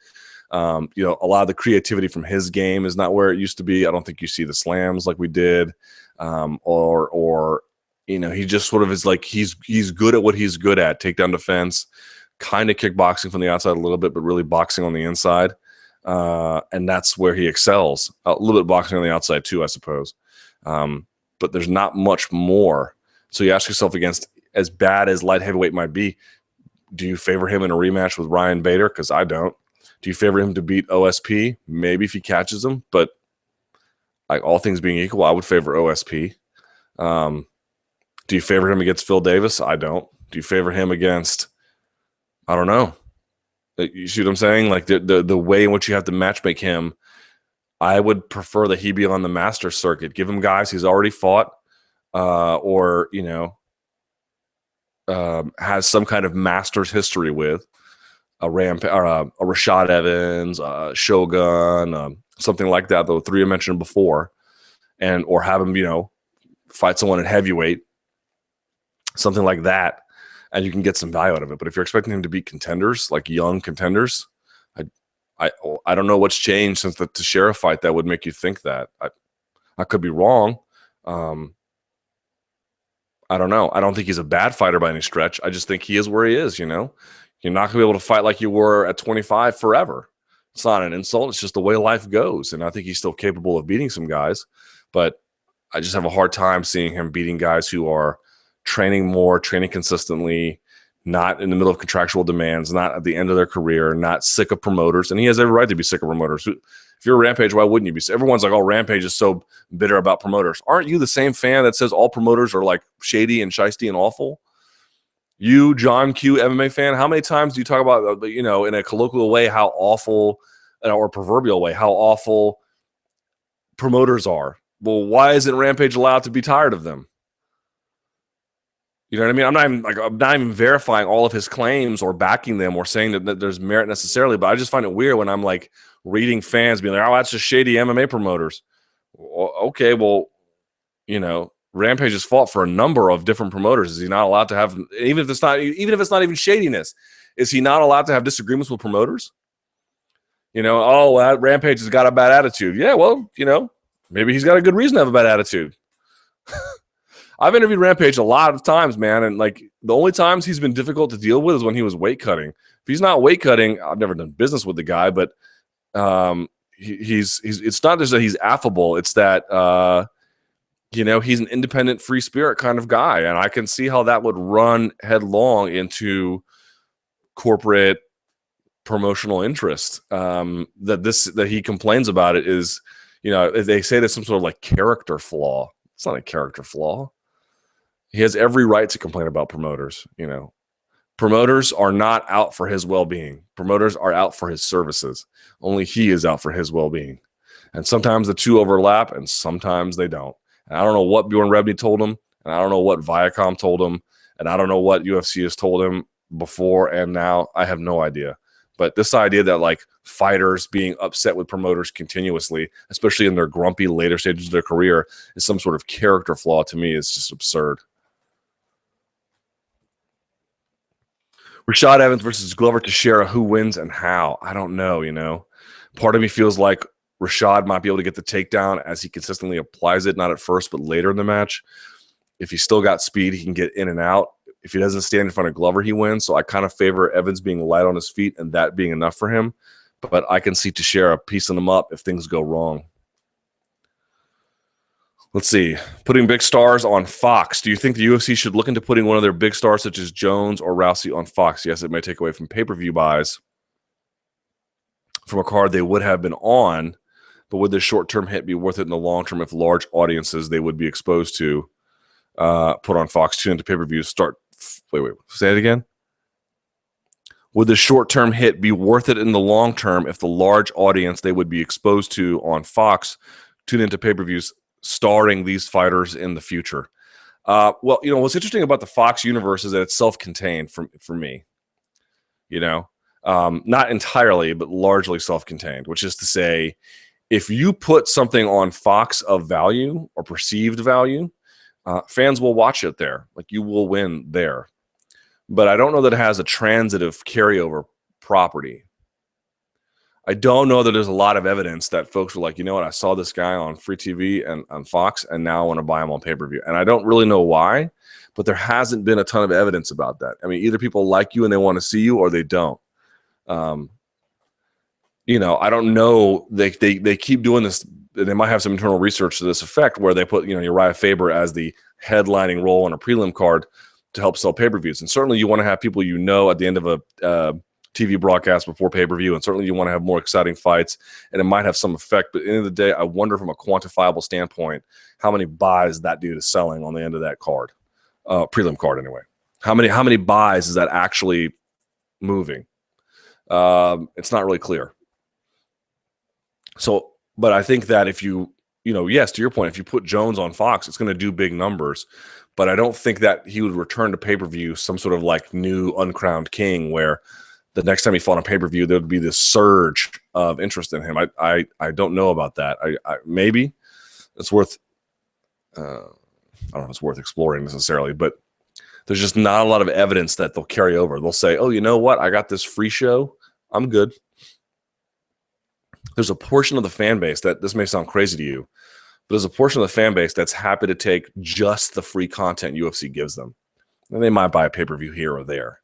you know, a lot of the creativity from his game is not where it used to be. I don't think you see the slams like we did, or you know, he just sort of is like he's good at what he's good at: takedown defense, kind of kickboxing from the outside a little bit, but really boxing on the inside, and that's where he excels. A little bit boxing on the outside too, I suppose, but there's not much more. So you ask yourself, against as bad as light heavyweight might be, do you favor him in a rematch with Ryan Bader? Because I don't. Do you favor him to beat OSP? Maybe if he catches him, but like all things being equal, I would favor OSP. Do you favor him against Phil Davis? I don't. Do you favor him against, I don't know. You see what I'm saying? Like the way in which you have to matchmake him, I would prefer that he be on the master circuit. Give him guys he's already fought, or, you know, has some kind of master's history with. A Rashad Evans, Shogun, something like that. The three I mentioned before, or have him, you know, fight someone at heavyweight, something like that, and you can get some value out of it. But if you're expecting him to beat contenders, like young contenders, I don't know what's changed since the Teixeira fight that would make you think that. I could be wrong. I don't know. I don't think he's a bad fighter by any stretch. I just think he is where he is, you know. You're not going to be able to fight like you were at 25 forever. It's not an insult. It's just the way life goes. And I think he's still capable of beating some guys. But I just have a hard time seeing him beating guys who are training more, training consistently, not in the middle of contractual demands, not at the end of their career, not sick of promoters. And he has every right to be sick of promoters. If you're a Rampage, why wouldn't you be? Everyone's like, oh, Rampage is so bitter about promoters. Aren't you the same fan that says all promoters are like shady and shisty and awful? You, John Q, MMA fan, how many times do you talk about, you know, in a colloquial way, how awful, or proverbial way, how awful promoters are? Well, why isn't Rampage allowed to be tired of them? You know what I mean? I'm not even verifying all of his claims or backing them or saying that there's merit necessarily, but I just find it weird when I'm like reading fans being like, oh, that's just shady MMA promoters. Okay, well, you know, Rampage has fought for a number of different promoters. Is he not allowed to have, even if it's not even shadiness, is he not allowed to have disagreements with promoters? You know, oh, Rampage has got a bad attitude. Yeah, well, you know, maybe he's got a good reason to have a bad attitude. I've interviewed Rampage a lot of times, man, and like the only times he's been difficult to deal with is when he was weight cutting. If he's not weight cutting, I've never done business with the guy, but he's it's not just that he's affable, it's that you know, he's an independent, free spirit kind of guy, and I can see how that would run headlong into corporate promotional interest. That he complains about it is, you know, they say there's some sort of like character flaw. It's not a character flaw. He has every right to complain about promoters. You know, promoters are not out for his well-being. Promoters are out for his services. Only he is out for his well-being, and sometimes the two overlap, and sometimes they don't. And I don't know what Bjorn Rebney told him, and I don't know what Viacom told him, and I don't know what UFC has told him before and now. I have no idea. But this idea that like fighters being upset with promoters continuously, especially in their grumpy later stages of their career, is some sort of character flaw to me is just absurd. Rashad Evans versus Glover Teixeira, who wins and how? I don't know, you know. Part of me feels like Rashad might be able to get the takedown as he consistently applies it, not at first, but later in the match. If he's still got speed, he can get in and out. If he doesn't stand in front of Glover, he wins. So I kind of favor Evans being light on his feet and that being enough for him. But I can see Teixeira piecing him up if things go wrong. Let's see. Putting big stars on Fox. Do you think the UFC should look into putting one of their big stars, such as Jones or Rousey, on Fox? Yes, it may take away from pay-per-view buys from a card they would have been on, but would this short-term hit be worth it in the long term if large audiences they would be exposed to put on Fox, tune into pay-per-views, start... Wait, say it again? Would the short-term hit be worth it in the long term if the large audience they would be exposed to on Fox tune into pay-per-views starring these fighters in the future? Well, you know, what's interesting about the Fox universe is that it's self-contained for me. You know, Not entirely, but largely self-contained, which is to say, if you put something on Fox of value or perceived value, fans will watch it there. Like, you will win there. But I don't know that it has a transitive carryover property. I don't know that there's a lot of evidence that folks were like, you know what, I saw this guy on free TV and on Fox, and now I want to buy him on pay-per-view. And I don't really know why, but there hasn't been a ton of evidence about that. I mean, either people like you and they want to see you, or they don't. You know, I don't know. They keep doing this. They might have some internal research to this effect where they put, you know, Uriah Faber as the headlining role on a prelim card to help sell pay-per-views. And certainly you want to have people you know at the end of a TV broadcast before pay-per-view, and certainly you want to have more exciting fights, and it might have some effect. But at the end of the day, I wonder from a quantifiable standpoint how many buys that dude is selling on the end of that card, prelim card anyway. How many buys is that actually moving? It's not really clear. So, but I think that if you know, yes, to your point, if you put Jones on Fox, it's going to do big numbers. But I don't think that he would return to pay-per-view some sort of like new uncrowned king where the next time he fought on pay-per-view, there would be this surge of interest in him. I don't know about that. I maybe it's worth, I don't know if it's worth exploring necessarily, but there's just not a lot of evidence that they'll carry over. They'll say, oh, you know what? I got this free show. I'm good. There's a portion of the fan base that, this may sound crazy to you, but there's a portion of the fan base that's happy to take just the free content UFC gives them. And they might buy a pay-per-view here or there.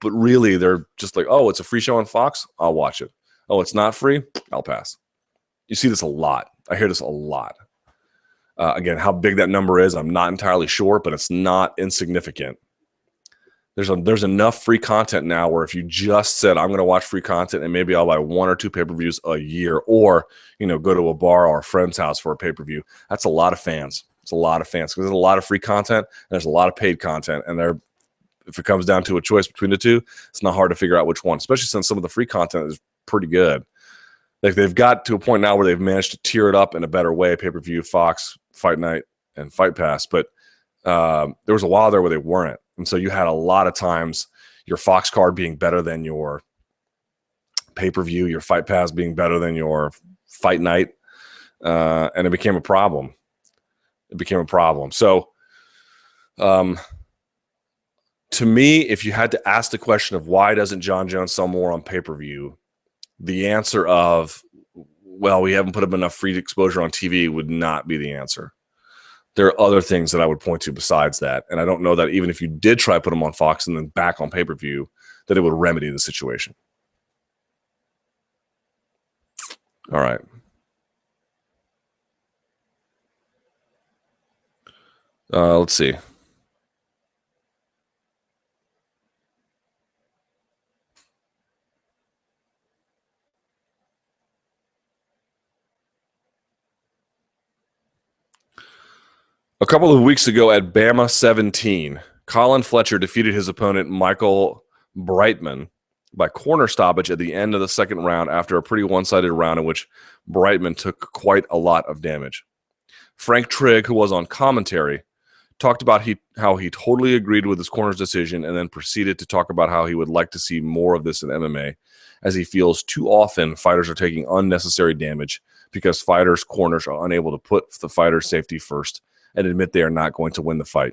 But really, they're just like, oh, it's a free show on Fox? I'll watch it. Oh, it's not free? I'll pass. You see this a lot. I hear this a lot. Again, how big that number is, I'm not entirely sure, but it's not insignificant. There's enough free content now where if you just said, I'm going to watch free content and maybe I'll buy 1 or 2 pay-per-views a year, or, you know, go to a bar or a friend's house for a pay-per-view, that's a lot of fans. It's a lot of fans because there's a lot of free content and there's a lot of paid content. And if it comes down to a choice between the two, it's not hard to figure out which one, especially since some of the free content is pretty good. Like, they've got to a point now where they've managed to tier it up in a better way, pay-per-view, Fox, Fight Night, and Fight Pass. But there was a while there where they weren't. And so you had a lot of times your Fox card being better than your pay-per-view, your Fight Pass being better than your Fight Night. And it became a problem. So to me, if you had to ask the question of why doesn't John Jones sell more on pay-per-view, the answer of, well, we haven't put up enough free exposure on TV would not be the answer. There are other things that I would point to besides that. And I don't know that even if you did try to put them on Fox and then back on pay-per-view, that it would remedy the situation. All right. Let's see. A couple of weeks ago at Bama 17, Colin Fletcher defeated his opponent Michael Brightman by corner stoppage at the end of the second round after a pretty one-sided round in which Brightman took quite a lot of damage. Frank Trigg, who was on commentary, talked about how he totally agreed with his corner's decision and then proceeded to talk about how he would like to see more of this in MMA, as he feels too often fighters are taking unnecessary damage because fighters' corners are unable to put the fighter's safety first and admit they are not going to win the fight.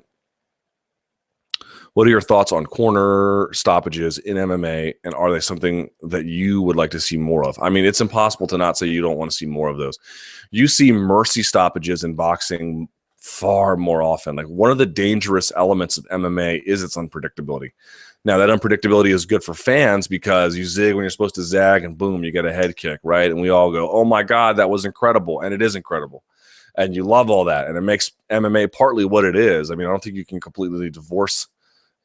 What are your thoughts on corner stoppages in MMA, and are they something that you would like to see more of? I mean, it's impossible to not say you don't want to see more of those. You see mercy stoppages in boxing far more often. Like, one of the dangerous elements of MMA is its unpredictability. Now, that unpredictability is good for fans because you zig when you're supposed to zag, and boom, you get a head kick, right? And we all go, oh my God, that was incredible. And it is incredible. And you love all that. And it makes MMA partly what it is. I mean, I don't think you can completely divorce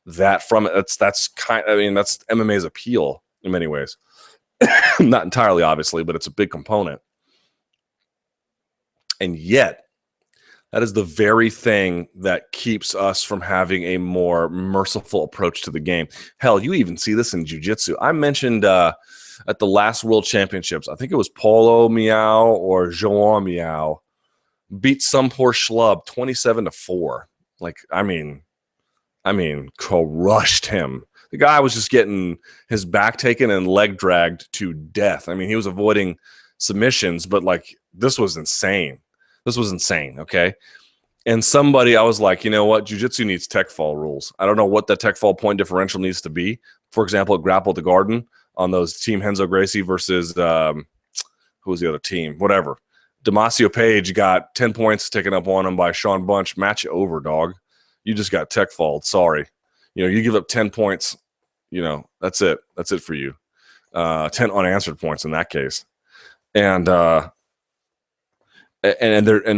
that from it. That's MMA's appeal in many ways. Not entirely, obviously, but it's a big component. And yet, that is the very thing that keeps us from having a more merciful approach to the game. Hell, you even see this in jiu-jitsu. I mentioned at the last World Championships, I think it was Paulo Miao or João Miao, beat some poor schlub 27-4. Like, I mean, crushed him. The guy was just getting his back taken and leg dragged to death. I mean, he was avoiding submissions, but like this was insane. This was insane. Okay. And somebody, I was like, you know what? Jiu-jitsu needs tech fall rules. I don't know what the tech fall point differential needs to be. For example, at Grapple at the Garden on those Team Henzo Gracie versus who was the other team? Whatever. Damasio Page got 10 points taken up on him by Sean Bunch. Match over, dog. You just got tech falled. Sorry. You give up 10 points. That's it. That's it for you. 10 unanswered points in that case. And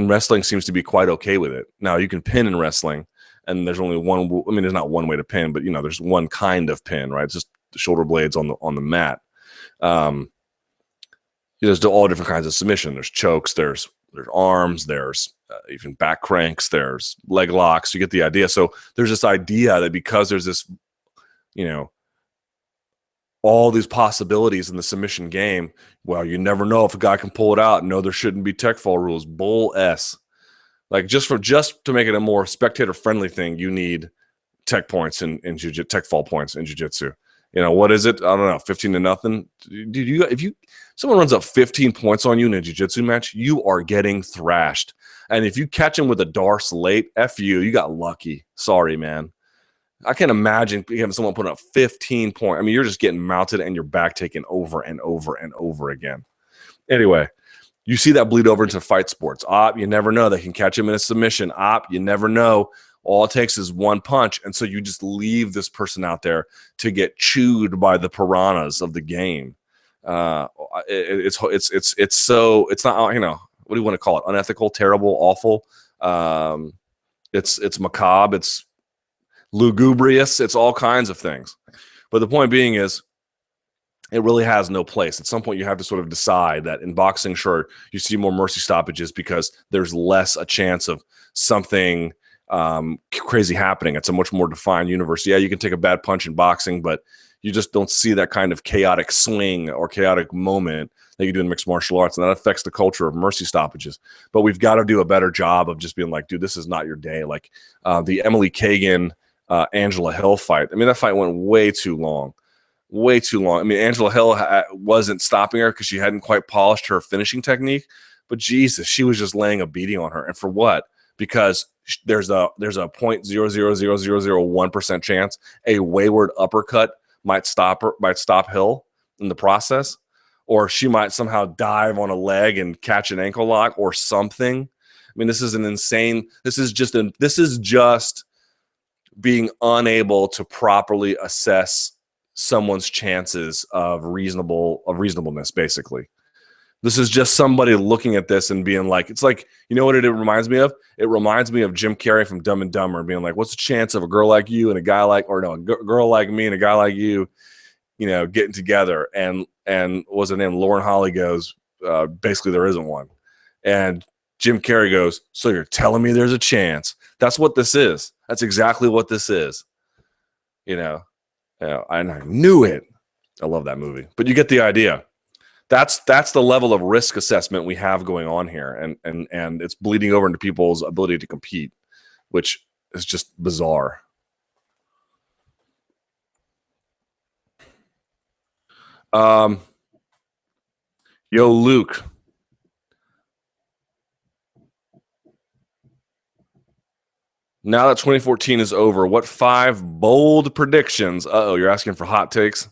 wrestling seems to be quite okay with it. Now you can pin in wrestling, and there's only one. I mean, there's not one way to pin, but there's one kind of pin, right? It's just the shoulder blades on the mat. There's all different kinds of submission. There's chokes. There's arms. There's even back cranks. There's leg locks. You get the idea. So there's this idea that because there's this, all these possibilities in the submission game, well, you never know if a guy can pull it out. No, there shouldn't be tech fall rules. Bull S. Like just to make it a more spectator friendly thing, you need tech points in jiu-jitsu, tech fall points in jiu-jitsu. What is it? I don't know, 15-0. Dude, if someone runs up 15 points on you in a jiu-jitsu match, you are getting thrashed. And if you catch him with a Darce late, F you got lucky. Sorry, man. I can't imagine having someone put up 15 points. I mean, you're just getting mounted and your back taken over and over and over again. Anyway, you see that bleed over into fight sports. You never know. They can catch him in a submission. You never know. All it takes is one punch, and so you just leave this person out there to get chewed by the piranhas of the game. It's not, what do you want to call it? Unethical, terrible, awful. It's macabre. It's lugubrious. It's all kinds of things. But the point being is, it really has no place. At some point, you have to sort of decide that in boxing, sure, you see more mercy stoppages because there's less a chance of something crazy happening. It's a much more defined universe. Yeah, you can take a bad punch in boxing, but you just don't see that kind of chaotic swing or chaotic moment that you do in mixed martial arts, and that affects the culture of mercy stoppages. But we've got to do a better job of just being like, dude, this is not your day. Like the Emily Kagan, Angela Hill fight. I mean, that fight went way too long. Way too long. I mean, Angela Hill wasn't stopping her because she hadn't quite polished her finishing technique, but Jesus, she was just laying a beating on her. And for what? Because there's a 0.000001% chance a wayward uppercut might stop Hill in the process, or she might somehow dive on a leg and catch an ankle lock or something. I mean, this is an insane. This is just being unable to properly assess someone's chances of reasonableness, basically. This is just somebody looking at this and being like, it's like, you know what it reminds me of? It reminds me of Jim Carrey from Dumb and Dumber being like, what's the chance of a girl like you and a guy like, or no, a girl like me and a guy like you, getting together? And what's her name? Lauren Holly goes, basically there isn't one. And Jim Carrey goes, so you're telling me there's a chance? That's what this is. That's exactly what this is. And I knew it. I love that movie. But you get the idea. That's the level of risk assessment we have going on here, and it's bleeding over into people's ability to compete, which is just bizarre. Yo, Luke. Now that 2014 is over, what 5 bold predictions? You're asking for hot takes?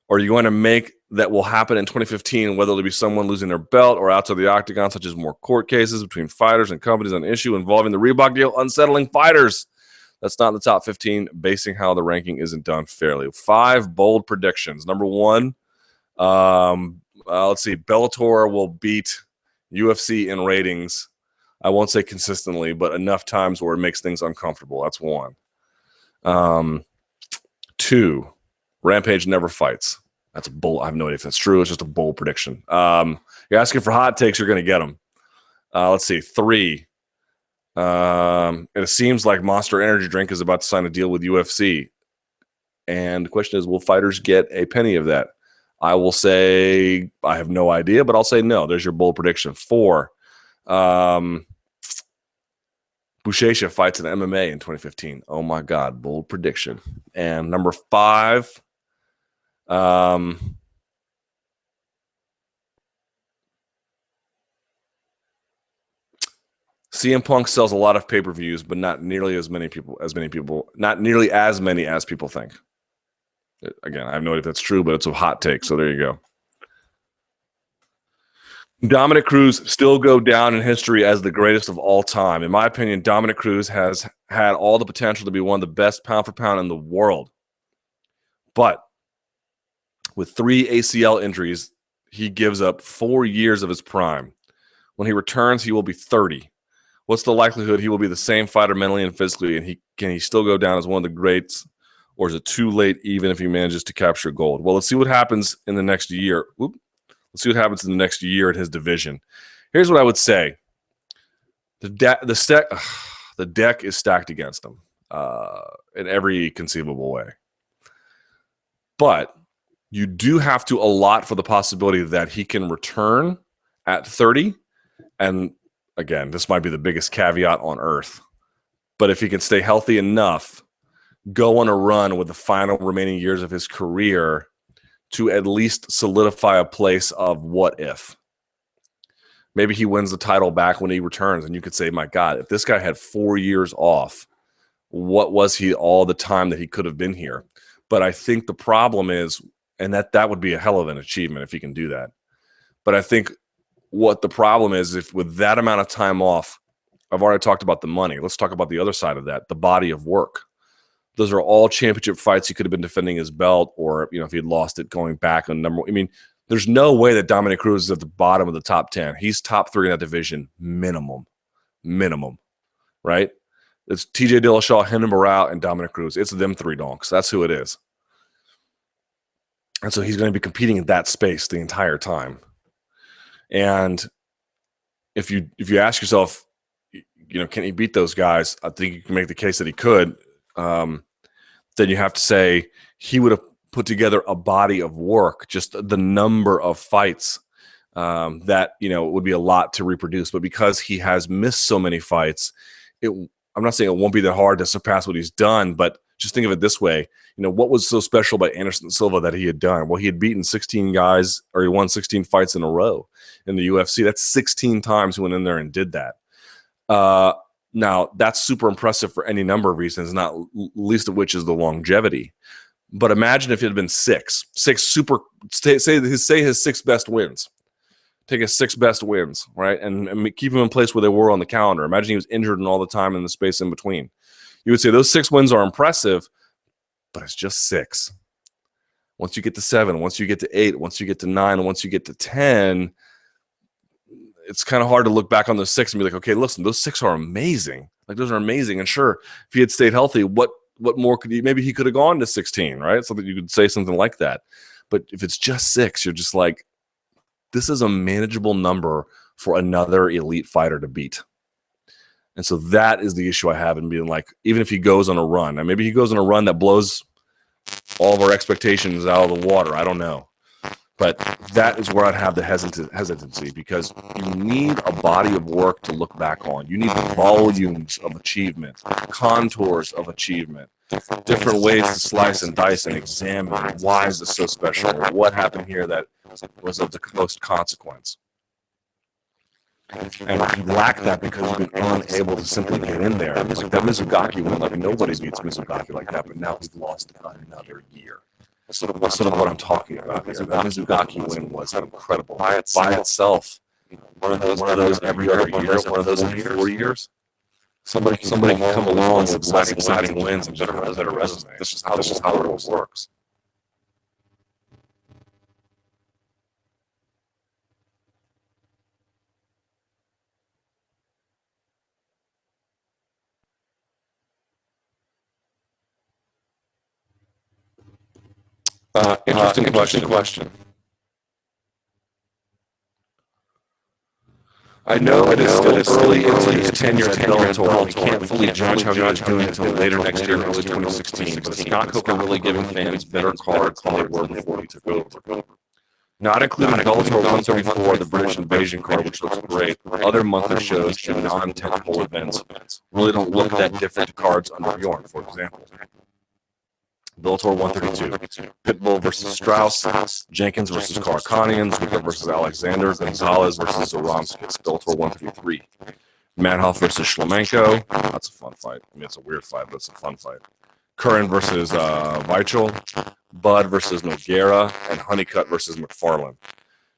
Or are you going to make that will happen in 2015, whether it'll be someone losing their belt or outside the octagon, such as more court cases between fighters and companies on issue involving the Reebok deal, unsettling fighters? That's not in the top 15, basing how the ranking isn't done fairly. 5 bold predictions. Number 1, let's see, Bellator will beat UFC in ratings. I won't say consistently, but enough times where it makes things uncomfortable. That's 1. 2, Rampage never fights. That's a bold. I have no idea if that's true. It's just a bold prediction. You're asking for hot takes, you're going to get them. Let's see. 3. It seems like Monster Energy Drink is about to sign a deal with UFC. And the question is, will fighters get a penny of that? I will say I have no idea, but I'll say no. There's your bold prediction. 4. Buchecha fights in MMA in 2015. Oh my God, bold prediction. And number 5, CM Punk sells a lot of pay-per-views, but not nearly as many people, not nearly as many as people think. Again, I have no idea if that's true, but it's a hot take. So there you go. Dominick Cruz still go down in history as the greatest of all time. In my opinion, Dominick Cruz has had all the potential to be one of the best pound for pound in the world. But with 3 ACL injuries, he gives up 4 years of his prime. When he returns, he will be 30. What's the likelihood he will be the same fighter mentally and physically, and can he still go down as one of the greats, or is it too late even if he manages to capture gold? Well, let's see what happens in the next year. Let's see what happens in the next year in his division. Here's what I would say. The deck is stacked against him in every conceivable way. But you do have to allot for the possibility that he can return at 30. And again, this might be the biggest caveat on earth. But if he can stay healthy enough, go on a run with the final remaining years of his career to at least solidify a place of what if. Maybe he wins the title back when he returns, and you could say, my God, if this guy had 4 years off, what was he all the time that he could have been here? But I think the problem is, and that would be a hell of an achievement if he can do that. But I think what the problem is, if with that amount of time off, I've already talked about the money. Let's talk about the other side of that, the body of work. Those are all championship fights he could have been defending his belt, or if he had lost it going back on number. I mean, there's no way that Dominick Cruz is at the bottom of the top 10. He's top 3 in that division, minimum, right? It's TJ Dillashaw, Renan Barão, and Dominick Cruz. It's them 3 donks. That's who it is. And so he's going to be competing in that space the entire time. And if you ask yourself, can he beat those guys? I think you can make the case that he could. Then you have to say he would have put together a body of work, just the number of fights that, would be a lot to reproduce. But because he has missed so many fights, I'm not saying it won't be that hard to surpass what he's done, but just think of it this way. What was so special about Anderson Silva that he had done? Well, he had beaten 16 guys, or he won 16 fights in a row in the UFC. That's 16 times he went in there and did that. Now, that's super impressive for any number of reasons, not least of which is the longevity. But imagine if it had been six super, say his 6 best wins. Take his 6 best wins, right? And keep him in place where they were on the calendar. Imagine he was injured and all the time in the space in between. You would say those 6 wins are impressive, but it's just 6. Once you get to 7, once you get to 8, once you get to 9, once you get to 10, it's kind of hard to look back on those 6 and be like, okay, listen, those 6 are amazing. Like, those are amazing. And sure, if he had stayed healthy, what more could he? Maybe he could have gone to 16, right? So that you could say something like that. But if it's just 6, you're just like, this is a manageable number for another elite fighter to beat. And so that is the issue I have in being like, even if he goes on a run, and maybe he goes on a run that blows all of our expectations out of the water. I don't know. But that is where I'd have the hesitancy, because you need a body of work to look back on. You need volumes of achievement, contours of achievement, different ways to slice and dice and examine why is this so special? What happened here that was of the most consequence? And you lack that because you've been unable to simply get in there. Like that Mizugaki win, like nobody beats Mizugaki like that, but now he's lost another year. That's sort of what I'm talking about here. That Mizugaki win was incredible by itself. One of those every other year, one of those every 4 years. Somebody can come along with less exciting wins and better resume. This is how the rules works. Interesting question. I know it is still early into his tenure at Bellator. We can't fully judge how he was doing until later next year, early 2016. But Scott Coker really giving fans better cards than they were before he took over. Not including Bellator 134, the British Invasion card, which looks great. Other monthly shows and non-tentpole events really don't look that different to cards under Bjorn, for example. Bellator 132, Pitbull versus Strauss, Jenkins versus Karakanian, Zwicker versus Alexander, Gonzalez versus Zoromskis, Bellator 133. Manhoff versus Shlemenko. That's a fun fight. I mean, it's a weird fight, but it's a fun fight. Curran versus Weichel. Bud versus Nogueira. And Honeycutt versus McFarlane.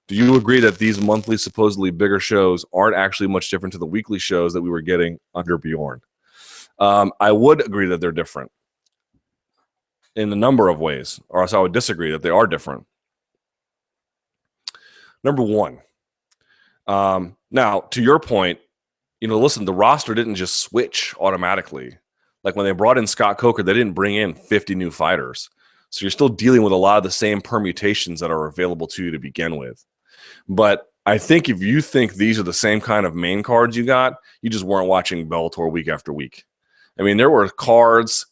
Do you agree that these monthly, supposedly bigger shows aren't actually much different to the weekly shows that we were getting under Bjorn? I would agree that they're different in a number of ways, or else I would disagree that they are different. Number one, now, to your point, listen, the roster didn't just switch automatically. Like when they brought in Scott Coker, they didn't bring in 50 new fighters. So you're still dealing with a lot of the same permutations that are available to you to begin with. But I think if you think these are the same kind of main cards you got, you just weren't watching Bellator week after week. I mean, there were cards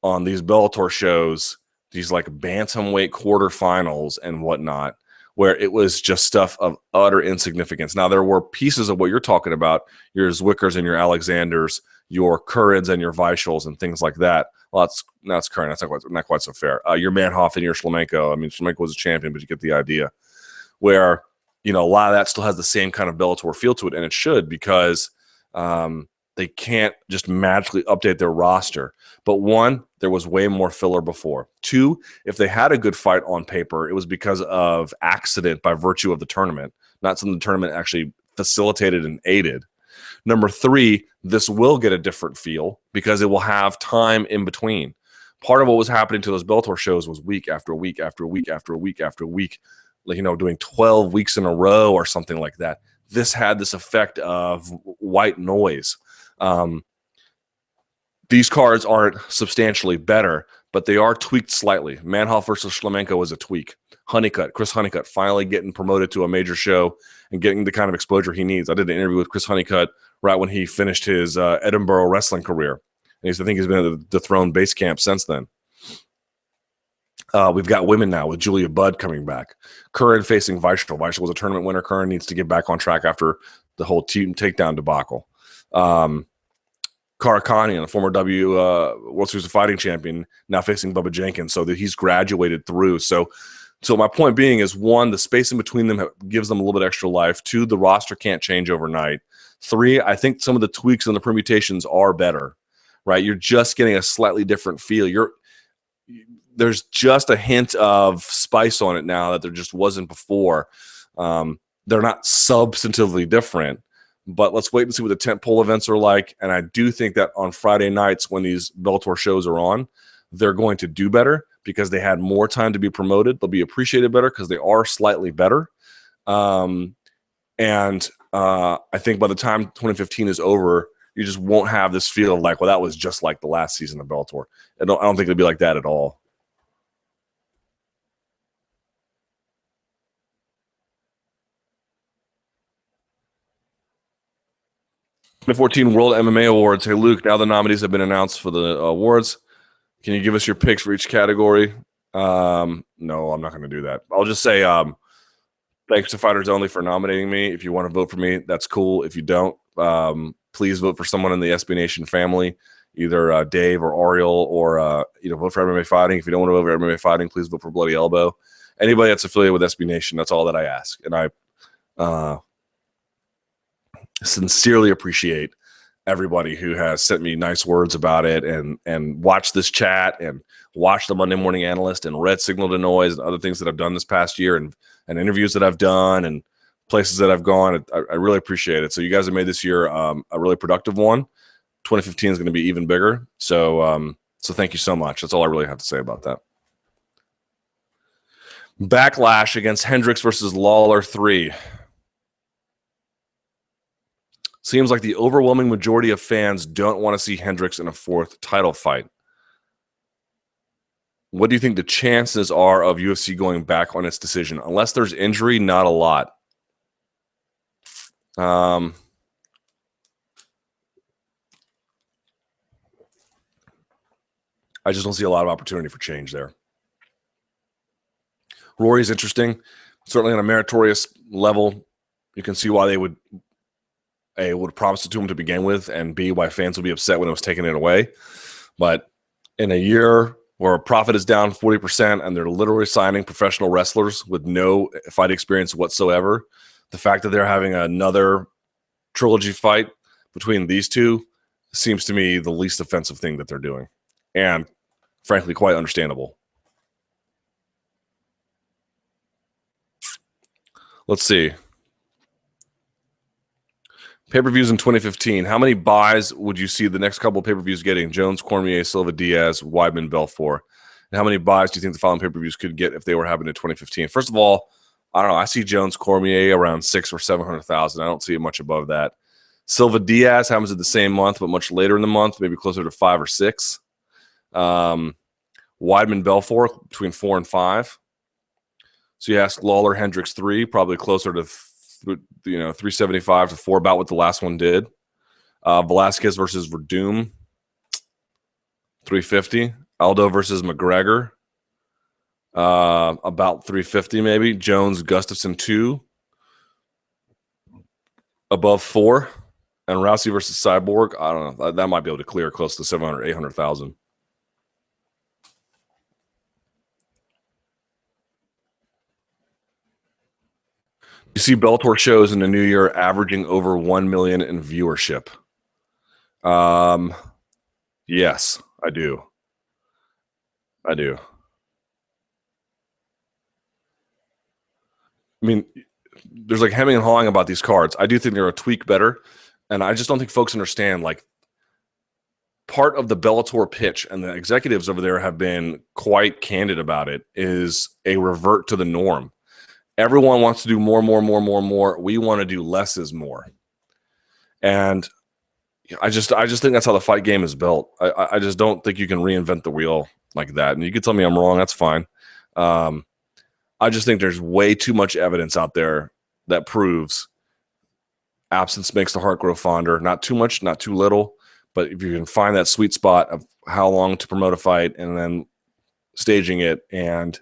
on these Bellator shows, these like bantamweight quarterfinals and whatnot, where it was just stuff of utter insignificance. Now, there were pieces of what you're talking about, your Zwickers and your Alexanders, your Currans and your Weichels and things like that. Well, that's Curran. That's not quite so fair. Your Manhoff and your Shlemenko. I mean, Shlemenko was a champion, but you get the idea. Where, a lot of that still has the same kind of Bellator feel to it, and it should, because they can't just magically update their roster. But one, there was way more filler before. Two, if they had a good fight on paper, it was because of accident by virtue of the tournament, not something the tournament actually facilitated and aided. Number three, this will get a different feel because it will have time in between. Part of what was happening to those Bellator shows was week after week after week after week after week, like, doing 12 weeks in a row or something like that. This had this effect of white noise. These cards aren't substantially better, but they are tweaked slightly. Manhoff versus Shlemenko was a tweak. Chris Honeycutt, finally getting promoted to a major show and getting the kind of exposure he needs. I did an interview with Chris Honeycutt right when he finished his Edinburgh wrestling career. And I think he's been at the Throne base camp since then. We've got women now with Julia Budd coming back. Curran facing Weichel. Weichel was a tournament winner. Curran needs to get back on track after the whole team takedown debacle. Karakanian, a former World Series of Fighting champion, now facing Bubba Jenkins, so that he's graduated through. So my point being is, one, the space in between them gives them a little bit extra life. Two, the roster can't change overnight. Three, I think some of the tweaks and the permutations are better, right? You're just getting a slightly different feel. There's just a hint of spice on it now that there just wasn't before. They're not substantively different, but let's wait and see what the tentpole events are like. And I do think that on Friday nights when these Bellator shows are on, they're going to do better because they had more time to be promoted. They'll be appreciated better because they are slightly better. And I think by the time 2015 is over, you just won't have this feel of like, well, that was just like the last season of Bellator. I don't think it'll be like that at all. The 2014 World MMA Awards. Hey, Luke, now the nominees have been announced for the awards. Can you give us your picks for each category? No, I'm not going to do that. I'll just say thanks to Fighters Only for nominating me. If you want to vote for me, that's cool. If you don't, please vote for someone in the SB Nation family, either Dave or Ariel, or vote for MMA Fighting. If you don't want to vote for MMA Fighting, please vote for Bloody Elbow. Anybody that's affiliated with SB Nation, that's all that I ask. And I sincerely appreciate everybody who has sent me nice words about it and watched this chat and watched the Monday Morning Analyst and read Signal to Noise and other things that I've done this past year and interviews that I've done and places that I've gone. I really appreciate it. So you guys have made this year a really productive one. 2015 is going to be even bigger. So thank you so much. That's all I really have to say about that. Backlash against Hendricks versus Lawler 3. Seems like the overwhelming majority of fans don't want to see Hendricks in a fourth title fight. What do you think the chances are of UFC going back on its decision? Unless there's injury, not a lot. I just don't see a lot of opportunity for change there. Rory's interesting. Certainly on a meritorious level, you can see why they would A, would promise it to him to begin with, and B, why fans would be upset when it was taken away. But in a year where a profit is down 40% and they're literally signing professional wrestlers with no fight experience whatsoever, the fact that they're having another trilogy fight between these two seems to me the least offensive thing that they're doing, and frankly quite understandable. Let's see. Pay-per-views in 2015. How many buys would you see the next couple of pay-per-views getting? Jones, Cormier, Silva, Diaz, Weidman, Belfort. And how many buys do you think the following pay-per-views could get if they were happening in 2015? First of all, I don't know. I see Jones, Cormier around 600,000 or 700,000. I don't see it much above that. Silva, Diaz happens in the same month, but much later in the month, maybe closer to 5 or 6. Weidman, Belfort between 4 and 5. So you ask Lawler, Hendricks 3, probably closer to 375 to 4, about what the last one did. Velasquez versus Verdum, 350. Aldo versus McGregor, about 350 maybe. Jones, Gustafson 2, above 4. And Rousey versus Cyborg, I don't know. That might be able to clear close to 700,000, 800,000. You see Bellator shows in the new year averaging over 1 million in viewership. Yes, I do. I mean, there's like hemming and hawing about these cards. I do think they're a tweak better, and I just don't think folks understand, like, part of the Bellator pitch, and the executives over there have been quite candid about it, is a revert to the norm. Everyone wants to do more. We want to do less is more. And I just think that's how the fight game is built. I just don't think you can reinvent the wheel like that. And you can tell me I'm wrong. That's fine. I just think there's way too much evidence out there that proves absence makes the heart grow fonder. Not too much, not too little. But if you can find that sweet spot of how long to promote a fight and then staging it and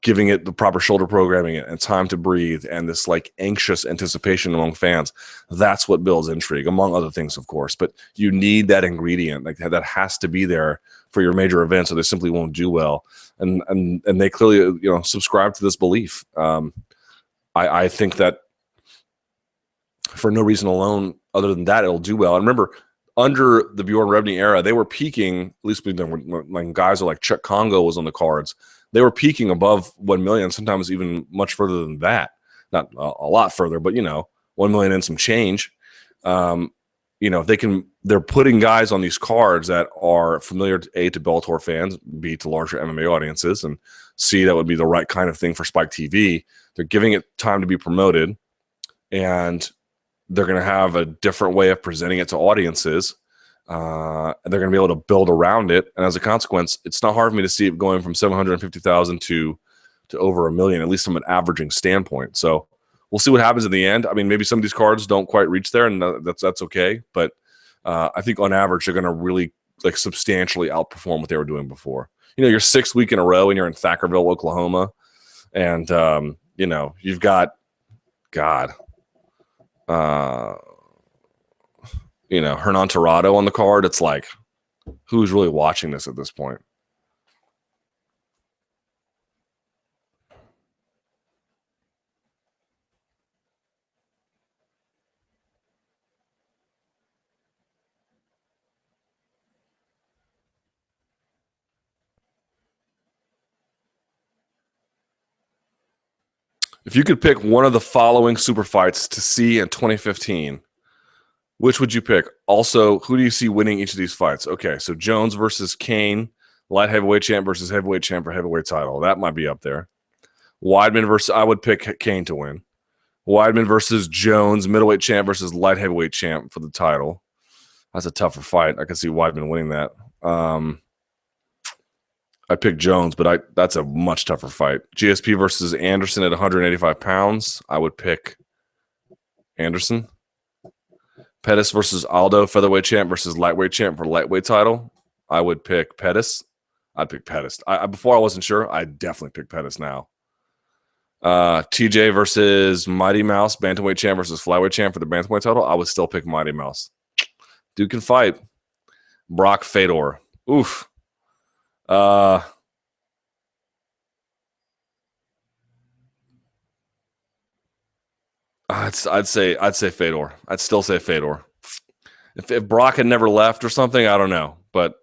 giving it the proper shoulder programming and time to breathe and this like anxious anticipation among fans, that's what builds intrigue, among other things, of course. But you need that ingredient, like that has to be there for your major events, or they simply won't do well. And they clearly, subscribe to this belief. I think that for no reason alone, other than that, it'll do well. And remember, under the Bjorn Rebney era, they were peaking, at least when guys like Chuck Congo was on the cards. They were peaking above 1 million, sometimes even much further than that. Not a lot further, but 1 million and some change. They're putting guys on these cards that are familiar to Bellator fans, B, to larger MMA audiences, and C, that would be the right kind of thing for Spike TV. They're giving it time to be promoted, and they're going to have a different way of presenting it to audiences. And they're going to be able to build around it. And as a consequence, it's not hard for me to see it going from 750,000 to over 1 million, at least from an averaging standpoint. So we'll see what happens in the end. I mean, maybe some of these cards don't quite reach there, and that's okay. But I think on average, they're going to really substantially outperform what they were doing before. You're 6th week in a row and you're in Thackerville, Oklahoma. And, you've got, Hernan Torrado on the card. It's like, who's really watching this at this point? If you could pick one of the following super fights to see in 2015, which would you pick? Also, who do you see winning each of these fights? Okay, so Jones versus Kane, light heavyweight champ versus heavyweight champ for heavyweight title. That might be up there. Weidman versus, I would pick Kane to win. Weidman versus Jones, middleweight champ versus light heavyweight champ for the title. That's a tougher fight. I could see Weidman winning that. I picked Jones, but that's a much tougher fight. GSP versus Anderson at 185 pounds. I would pick Anderson. Pettis versus Aldo, featherweight champ versus lightweight champ for lightweight title. I would pick Pettis. I'd pick Pettis. Before I wasn't sure. I definitely pick Pettis now. TJ versus Mighty Mouse, bantamweight champ versus flyweight champ for the bantamweight title. I would still pick Mighty Mouse. Dude can fight. Brock Fedor. Oof. I'd say Fedor. I'd still say Fedor. If Brock had never left or something, I don't know, but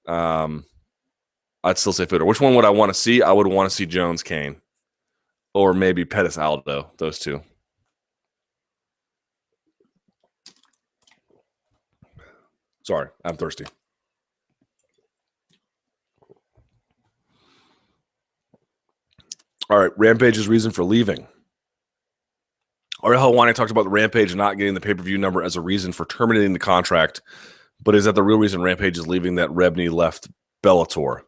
I'd still say Fedor. Which one would I want to see? I would want to see Jones Kane, or maybe Pettis Aldo. Those two. Sorry, I'm thirsty. All right, Rampage's reason for leaving. Ariel Helwani talked about the Rampage not getting the pay-per-view number as a reason for terminating the contract, but is that the real reason Rampage is leaving, that Rebney left Bellator?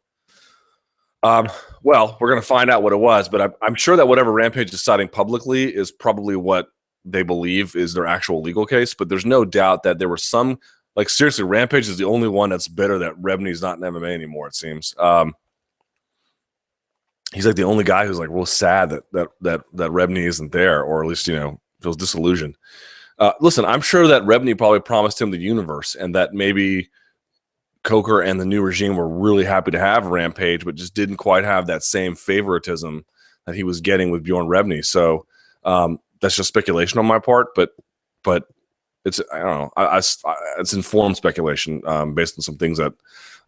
Well, we're going to find out what it was, but I'm sure that whatever Rampage is deciding publicly is probably what they believe is their actual legal case, but there's no doubt that there were some, like, seriously, Rampage is the only one that's bitter that Rebney's not in MMA anymore, it seems. He's like the only guy who's like real sad that Rebney isn't there, or at least, feels disillusioned. Listen, I'm sure that Rebney probably promised him the universe, and that maybe Coker and the new regime were really happy to have Rampage, but just didn't quite have that same favoritism that he was getting with Bjorn Rebney. So that's just speculation on my part, but it's, I don't know, it's informed speculation based on some things that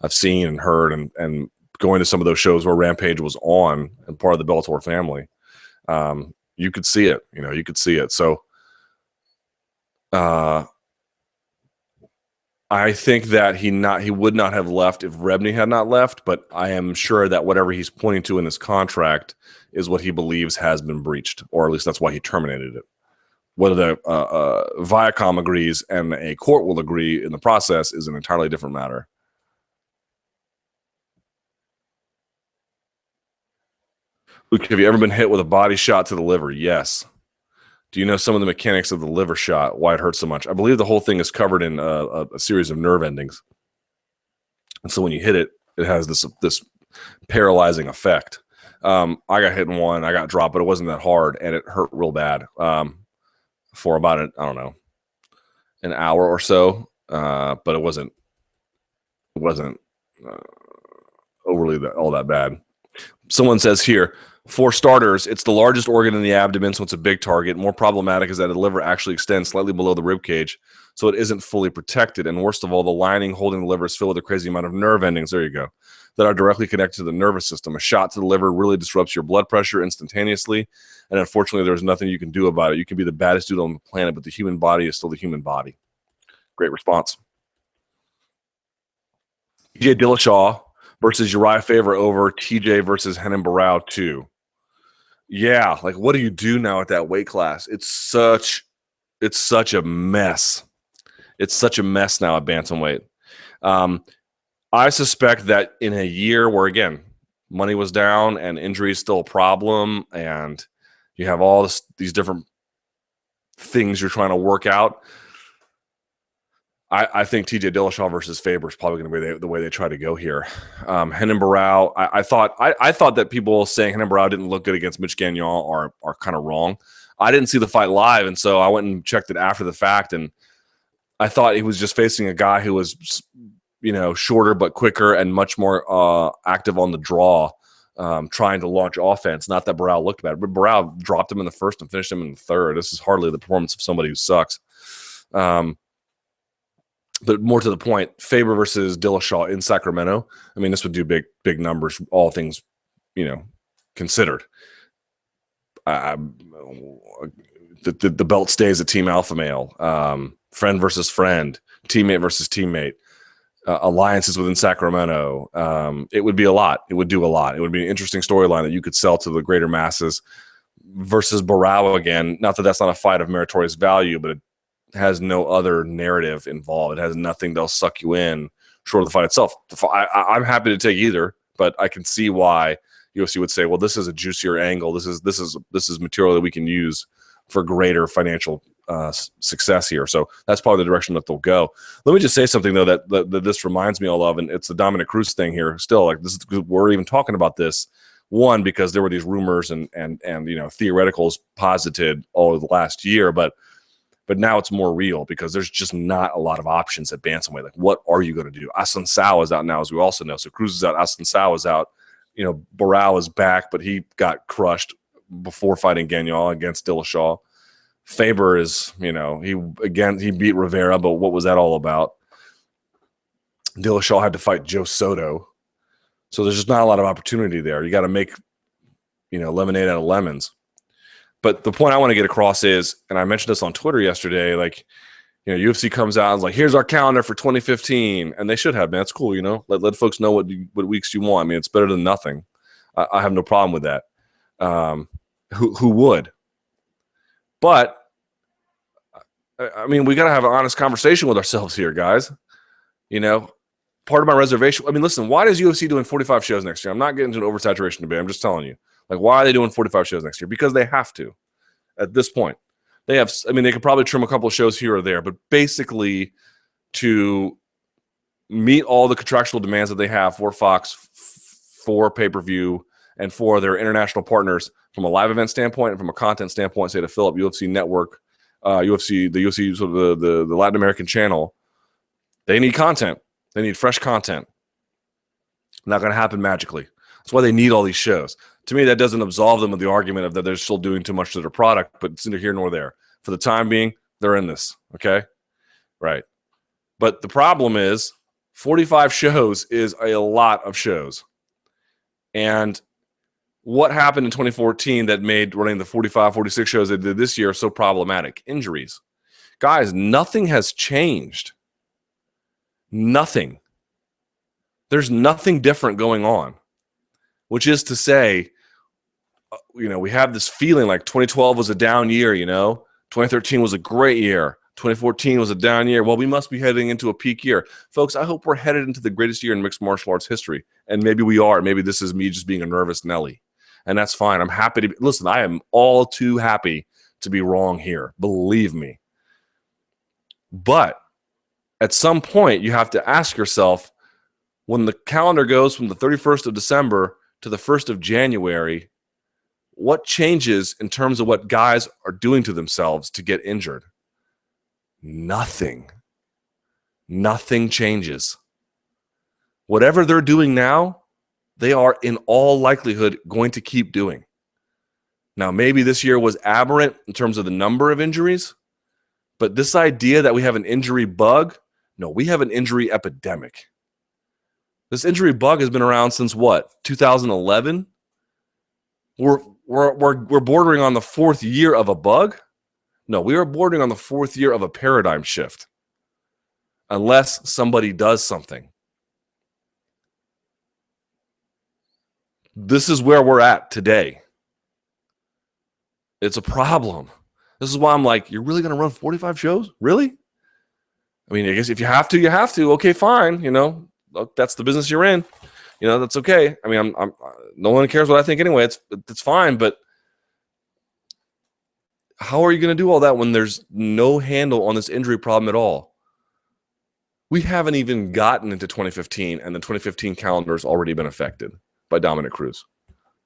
I've seen and heard, and going to some of those shows where Rampage was on and part of the Bellator family. You could see it, you could see it. So I think that he would not have left if Rebney had not left, but I am sure that whatever he's pointing to in his contract is what he believes has been breached, or at least that's why he terminated it. Whether the Viacom agrees and a court will agree in the process is an entirely different matter. Luke, have you ever been hit with a body shot to the liver? Yes. Do you know some of the mechanics of the liver shot, why it hurts so much? I believe the whole thing is covered in a series of nerve endings. And so when you hit it, it has this paralyzing effect. I got hit in one, I got dropped, but it wasn't that hard, and it hurt real bad for about, an hour or so. But it wasn't overly all that bad. Someone says here, for starters, it's the largest organ in the abdomen, so it's a big target. More problematic is that the liver actually extends slightly below the rib cage, so it isn't fully protected. And worst of all, the lining holding the liver is filled with a crazy amount of nerve endings, there you go, that are directly connected to the nervous system. A shot to the liver really disrupts your blood pressure instantaneously, and unfortunately, there's nothing you can do about it. You can be the baddest dude on the planet, but the human body is still the human body. Great response. TJ Dillashaw versus Uriah Faber over TJ versus Renan Barão 2. Yeah, like, what do you do now at that weight class? It's such a mess. It's such a mess now at bantamweight. I suspect that in a year where, again, money was down and injury is still a problem, and you have all these different things you're trying to work out, I think TJ Dillashaw versus Faber is probably going to be the way they try to go here. Renan Barão, I thought that people saying Renan Barão didn't look good against Mitch Gagnon are kind of wrong. I didn't see the fight live, and so I went and checked it after the fact, and I thought he was just facing a guy who was, shorter but quicker and much more active on the draw, trying to launch offense. Not that Barão looked bad, but Barão dropped him in the first and finished him in the third. This is hardly the performance of somebody who sucks. But more to the point, Faber versus Dillashaw in Sacramento. I mean, this would do big numbers, all things, considered. The belt stays a team alpha male. Friend versus friend. Teammate versus teammate. Alliances within Sacramento. It would be a lot. It would do a lot. It would be an interesting storyline that you could sell to the greater masses. Versus Barão again. Not that that's not a fight of meritorious value, but it has no other narrative involved. It has nothing that'll suck you in short of the fight itself. I'm happy to take either, but I can see why UFC would say, well, this is a juicier angle. This is material that we can use for greater financial success here. So that's probably the direction that they'll go. Let me just say something though that this reminds me all of, and it's the Dominick Cruz thing here. Still, like, this is, we're even talking about this One, because there were these rumors and theoreticals posited all of the last year, but now it's more real because there's just not a lot of options at bantamweight. Like, what are you going to do? Assunção is out now, as we also know. So Cruz is out, Assunção is out. Barao is back, but he got crushed before fighting Gagnon against Dillashaw. Faber is, he beat Rivera, but what was that all about? Dillashaw had to fight Joe Soto. So there's just not a lot of opportunity there. You got to make, lemonade out of lemons. But the point I want to get across is, and I mentioned this on Twitter yesterday, like, UFC comes out and is like, here's our calendar for 2015. And they should have, man. It's cool, Let folks know what weeks you want. I mean, it's better than nothing. I have no problem with that. Who would? But, I mean, we got to have an honest conversation with ourselves here, guys. Part of my reservation. I mean, listen, why is UFC doing 45 shows next year? I'm not getting into an oversaturation debate. I'm just telling you. Like, why are they doing 45 shows next year? Because they have to at this point. They could probably trim a couple of shows here or there, but basically to meet all the contractual demands that they have for Fox, for pay-per-view, and for their international partners from a live event standpoint and from a content standpoint, say to fill up UFC Network, the UFC, sort of the Latin American channel, they need content. They need fresh content. Not going to happen magically. That's why they need all these shows. To me, that doesn't absolve them of the argument of that they're still doing too much to their product, but it's neither here nor there. For the time being, they're in this, okay? Right. But the problem is 45 shows is a lot of shows. And what happened in 2014 that made running the 45, 46 shows they did this year so problematic? Injuries. Guys, nothing has changed. Nothing. There's nothing different going on. Which is to say, we have this feeling like 2012 was a down year, 2013 was a great year. 2014 was a down year. Well, we must be heading into a peak year. Folks, I hope we're headed into the greatest year in mixed martial arts history. And maybe we are. Maybe this is me just being a nervous Nelly. And that's fine. I'm happy to listen, I am all too happy to be wrong here. Believe me. But at some point, you have to ask yourself, when the calendar goes from the 31st of December to the 1st of January, what changes in terms of what guys are doing to themselves to get injured? Nothing. Nothing changes. Whatever they're doing now, they are in all likelihood going to keep doing. Now, maybe this year was aberrant in terms of the number of injuries, but this idea that we have an injury bug, no, we have an injury epidemic. This injury bug has been around since what? 2011? We're bordering on the fourth year of a bug? No, we are bordering on the fourth year of a paradigm shift. Unless somebody does something. This is where we're at today. It's a problem. This is why I'm like, you're really going to run 45 shows? Really? I mean, I guess if you have to, you have to. Okay, fine. That's the business you're in. That's okay. I mean, I'm no one cares what I think anyway. It's fine. But how are you going to do all that when there's no handle on this injury problem at all? We haven't even gotten into 2015, and the 2015 calendar has already been affected by Dominick Cruz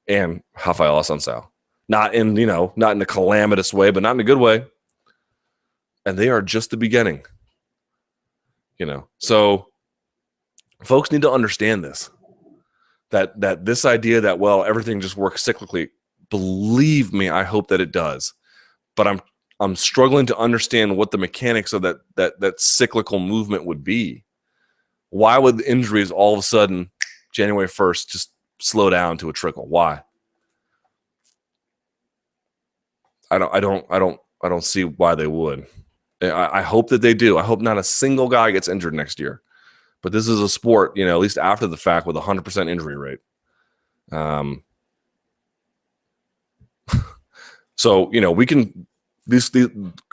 and Rafael Assunção. Not in a calamitous way, but not in a good way. And they are just the beginning. So folks need to understand this. That this idea that, well, everything just works cyclically, believe me, I hope that it does. But I'm struggling to understand what the mechanics of that cyclical movement would be. Why would the injuries all of a sudden, January 1st, just slow down to a trickle? Why? I don't see why they would. I hope that they do. I hope not a single guy gets injured next year. But this is a sport, at least after the fact, with a 100% injury rate. So, we can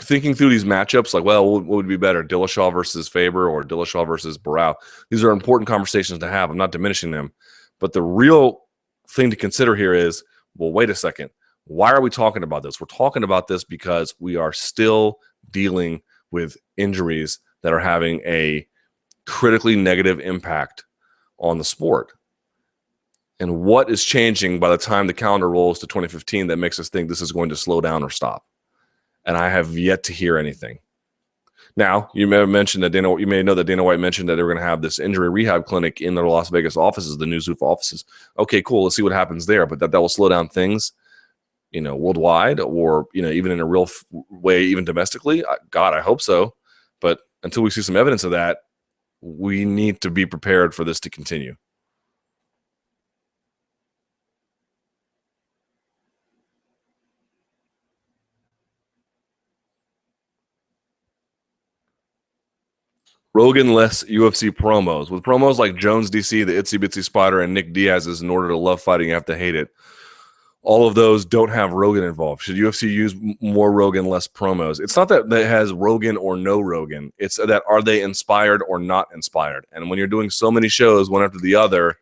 thinking through these matchups, like, well, what would be better, Dillashaw versus Faber or Dillashaw versus Barao? These are important conversations to have. I'm not diminishing them. But the real thing to consider here is, well, wait a second. Why are we talking about this? We're talking about this because we are still dealing with injuries that are having a critically negative impact on the sport. And what is changing by the time the calendar rolls to 2015 that makes us think this is going to slow down or stop? And I have yet to hear anything. Now, you may have mentioned that you may know that Dana White mentioned that they were going to have this injury rehab clinic in their Las Vegas offices, the new Zoof offices. Okay, cool. Let's see what happens there. But that will slow down things, worldwide, or even in a real way, even domestically. God, I hope so. But until we see some evidence of that, we need to be prepared for this to continue. Rogan-less UFC promos. With promos like Jones DC, the Itsy Bitsy Spider, and Nick Diaz's In Order to Love Fighting, You Have to Hate It, all of those don't have Rogan involved. Should UFC use more Rogan, less promos? It's not that it has Rogan or no Rogan. It's that are they inspired or not inspired? And when you're doing so many shows, one after the other,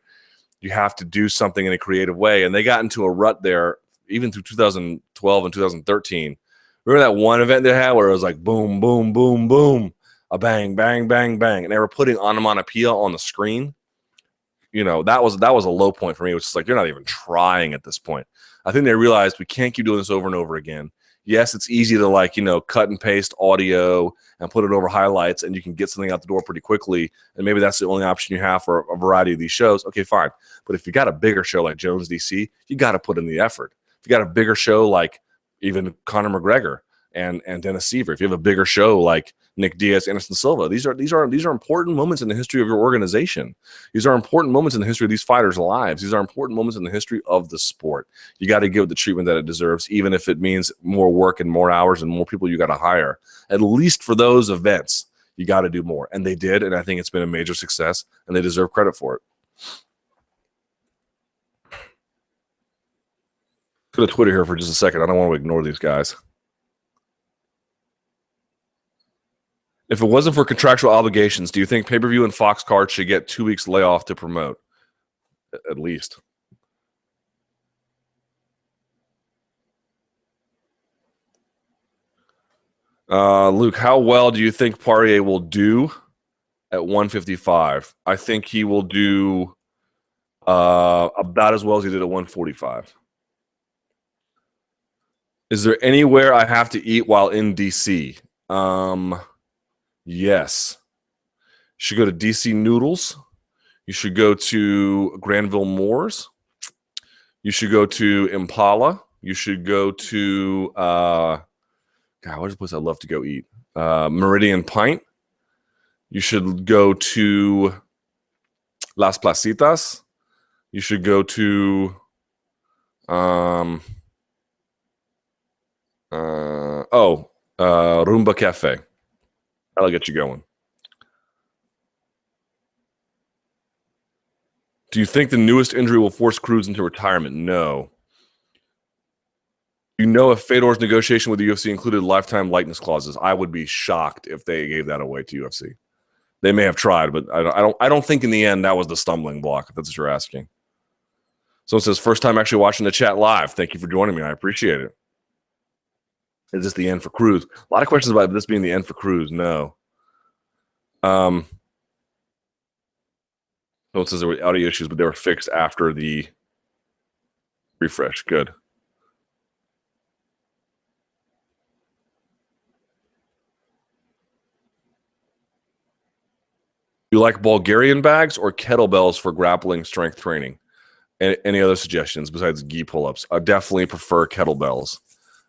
you have to do something in a creative way. And they got into a rut there even through 2012 and 2013. Remember that one event they had where it was like boom, boom, boom, boom, a bang, bang, bang, bang, and they were putting onomatopoeia on the screen. That was a low point for me, which is like, you're not even trying at this point. I think they realized we can't keep doing this over and over again. Yes, it's easy to cut and paste audio and put it over highlights, and you can get something out the door pretty quickly. And maybe that's the only option you have for a variety of these shows. Okay, fine. But if you got a bigger show like Jones DC, you got to put in the effort. If you got a bigger show like even Conor McGregor and Dennis Seaver, if you have a bigger show like Nick Diaz, Anderson Silva, these are important moments in the history of your organization. These are important moments in the history of these fighters' lives. These are important moments in the history of the sport. You got to give it the treatment that it deserves, even if it means more work and more hours and more people you got to hire. At least for those events, you got to do more. And they did, and I think it's been a major success, and they deserve credit for it. Go to Twitter here for just a second. I don't want to ignore these guys. If it wasn't for contractual obligations, do you think pay-per-view and Fox cards should get 2 weeks layoff to promote? At least. Luke, how well do you think Poirier will do at 155? I think he will do about as well as he did at 145. Is there anywhere I have to eat while in DC? Yes. You should go to DC Noodles. You should go to Granville Moores. You should go to Impala. You should go to God, where's the place I'd love to go eat? Meridian Pint. You should go to Las Placitas. You should go to Rumba Cafe. That'll get you going. Do you think the newest injury will force Cruz into retirement? No. You know, if Fedor's negotiation with the UFC included lifetime likeness clauses, I would be shocked if they gave that away to UFC. They may have tried, but I don't think in the end that was the stumbling block, if that's what you're asking. Someone says, first time actually watching the chat live. Thank you for joining me. I appreciate it. Is this the end for Cruz? A lot of questions about this being the end for Cruz. No. Someone says there were audio issues, but they were fixed after the refresh. Good. You like Bulgarian bags or kettlebells for grappling strength training? Any other suggestions besides gi pull-ups? I definitely prefer kettlebells.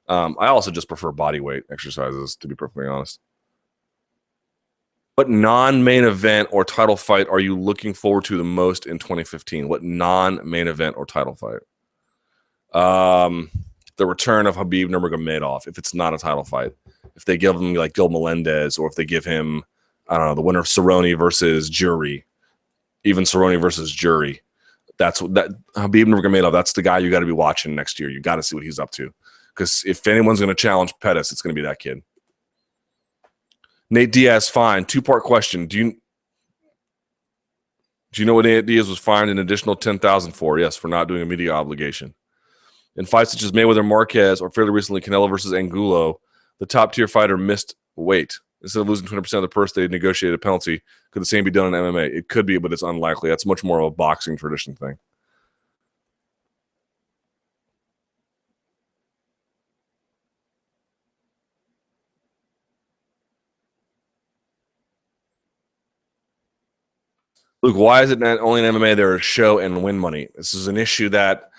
I also just prefer body weight exercises, to be perfectly honest. What non-main event or title fight are you looking forward to the most in 2015? What non-main event or title fight? The return of Khabib Nurmagomedov, if it's not a title fight. If they give him like Gil Melendez, or if they give him, I don't know, the winner of Cerrone versus Jury, even Cerrone versus Jury. That Khabib Nurmagomedov, that's the guy you got to be watching next year. You got to see what he's up to. Because if anyone's going to challenge Pettis, it's going to be that kid. Nate Diaz, fine. Two-part question. Do you know what Nate Diaz was fined an additional $10,000 for? Yes, for not doing a media obligation. In fights such as Mayweather Marquez or fairly recently Canelo versus Angulo, the top-tier fighter missed weight. Instead of losing 20% of the purse, they negotiated a penalty. Could the same be done in MMA? It could be, but it's unlikely. That's much more of a boxing tradition thing. Luke, why is it not only in MMA there is show and win money? This is an issue that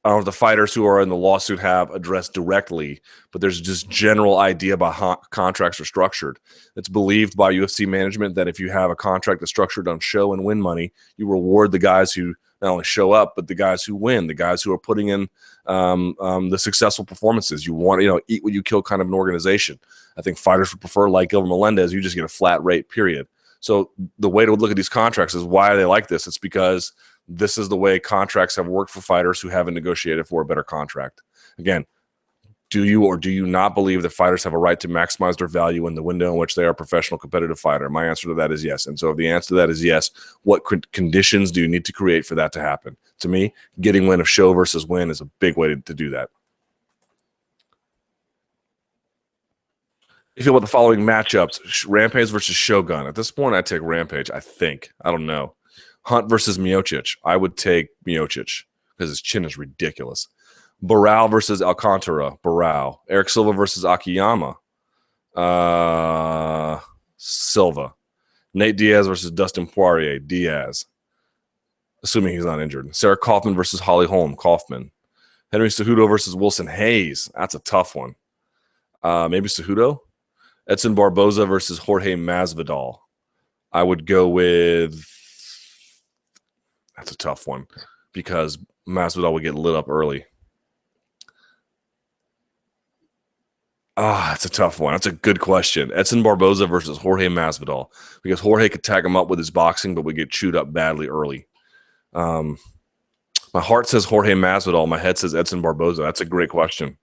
I don't know if the fighters who are in the lawsuit have addressed directly, but there's just general idea about how contracts are structured. It's believed by UFC management that if you have a contract that's structured on show and win money, you reward the guys who not only show up, but the guys who win, the guys who are putting in the successful performances. You want to, eat what you kill kind of an organization. I think fighters would prefer, like Gilbert Melendez, you just get a flat rate, period. So the way to look at these contracts is why they like this. It's because this is the way contracts have worked for fighters who haven't negotiated for a better contract. Again, do you or do you not believe that fighters have a right to maximize their value in the window in which they are a professional competitive fighter? My answer to that is yes. And so if the answer to that is yes, what conditions do you need to create for that to happen? To me, getting win of show versus win is a big way to do that. You feel about the following matchups: Rampage versus Shogun. At this point, I take Rampage. I think. I don't know. Hunt versus Miocic. I would take Miocic because his chin is ridiculous. Barao versus Alcantara. Barao. Eric Silva versus Akiyama. Silva. Nate Diaz versus Dustin Poirier. Diaz. Assuming he's not injured. Sarah Kaufman versus Holly Holm. Kaufman. Henry Cejudo versus Wilson Hayes. That's a tough one. Maybe Cejudo. Edson Barboza versus Jorge Masvidal. I would go with... That's a tough one because Masvidal would get lit up early. That's a tough one. That's a good question. Edson Barboza versus Jorge Masvidal, because Jorge could tag him up with his boxing, but would get chewed up badly early. My heart says Jorge Masvidal. My head says Edson Barboza. That's a great question.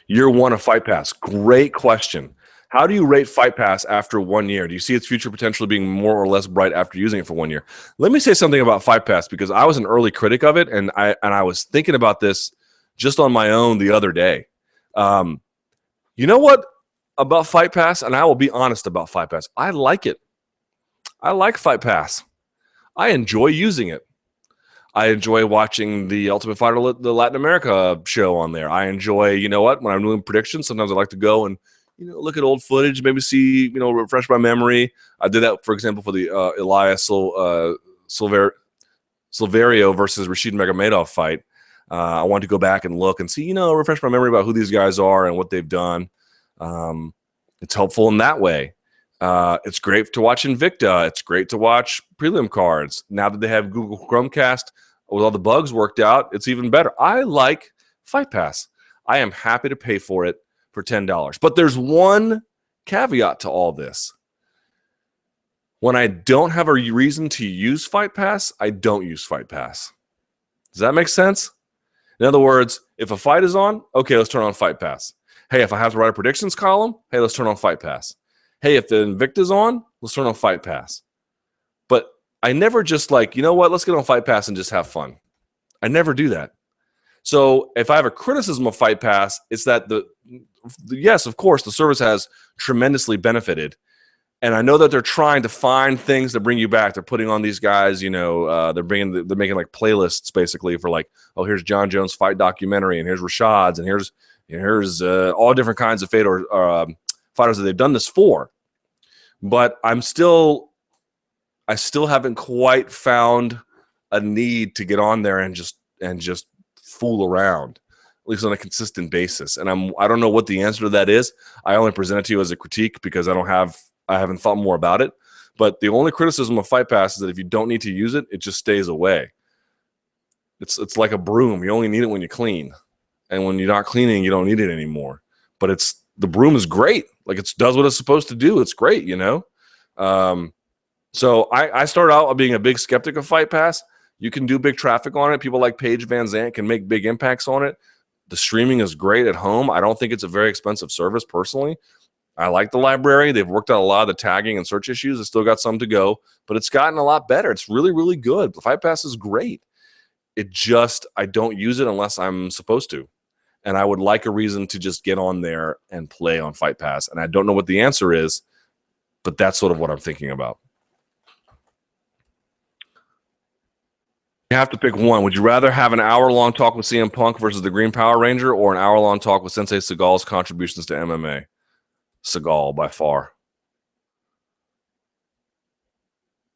Year one of Fight Pass. Great question. How do you rate Fight Pass after 1 year? Do you see its future potentially being more or less bright after using it for 1 year? Let me say something about Fight Pass, because I was an early critic of it, and I was thinking about this just on my own the other day. You know what about Fight Pass? And I will be honest about Fight Pass. I like it. I like Fight Pass. I enjoy using it. I enjoy watching the Ultimate Fighter, the Latin America show on there. I enjoy, you know what, when I'm doing predictions, sometimes I like to go and look at old footage, maybe see, refresh my memory. I did that, for example, for the Elias Silverio versus Rashid Magomedov fight. I wanted to go back and look and see, refresh my memory about who these guys are and what they've done. It's helpful in that way. It's great to watch Invicta. It's great to watch prelim cards. Now that they have Google Chromecast with all the bugs worked out, it's even better. I like Fight Pass. I am happy to pay for it for $10. But there's one caveat to all this. When I don't have a reason to use Fight Pass, I don't use Fight Pass. Does that make sense? In other words, if a fight is on, okay, let's turn on Fight Pass. Hey, if I have to write a predictions column, hey, let's turn on Fight Pass. Hey, if the Invicta's on, let's turn on Fight Pass. But I never just let's get on Fight Pass and just have fun. I never do that. So if I have a criticism of Fight Pass, it's that yes, of course, the service has tremendously benefited. And I know that they're trying to find things to bring you back. They're putting on these guys, they're making like playlists basically for here's John Jones' fight documentary, and here's Rashad's, and here's all different kinds of fighters that they've done this for. But I still haven't quite found a need to get on there and just fool around, at least on a consistent basis. And I don't know what the answer to that is. I only present it to you as a critique because I haven't thought more about it. But the only criticism of Fight Pass is that if you don't need to use it, it just stays away. It's like a broom. You only need it when you clean. And when you're not cleaning, you don't need it anymore. But the broom is great. Like, it does what it's supposed to do. It's great, So I started out being a big skeptic of Fight Pass. You can do big traffic on it. People like Paige Van Zandt can make big impacts on it. The streaming is great at home. I don't think it's a very expensive service personally. I like the library. They've worked out a lot of the tagging and search issues. It's still got some to go, but it's gotten a lot better. It's really, really good. The Fight Pass is great. I don't use it unless I'm supposed to. And I would like a reason to just get on there and play on Fight Pass. And I don't know what the answer is, but that's sort of what I'm thinking about. You have to pick one. Would you rather have an hour-long talk with CM Punk versus the Green Power Ranger, or an hour-long talk with Sensei Seagal's contributions to MMA? Seagal by far.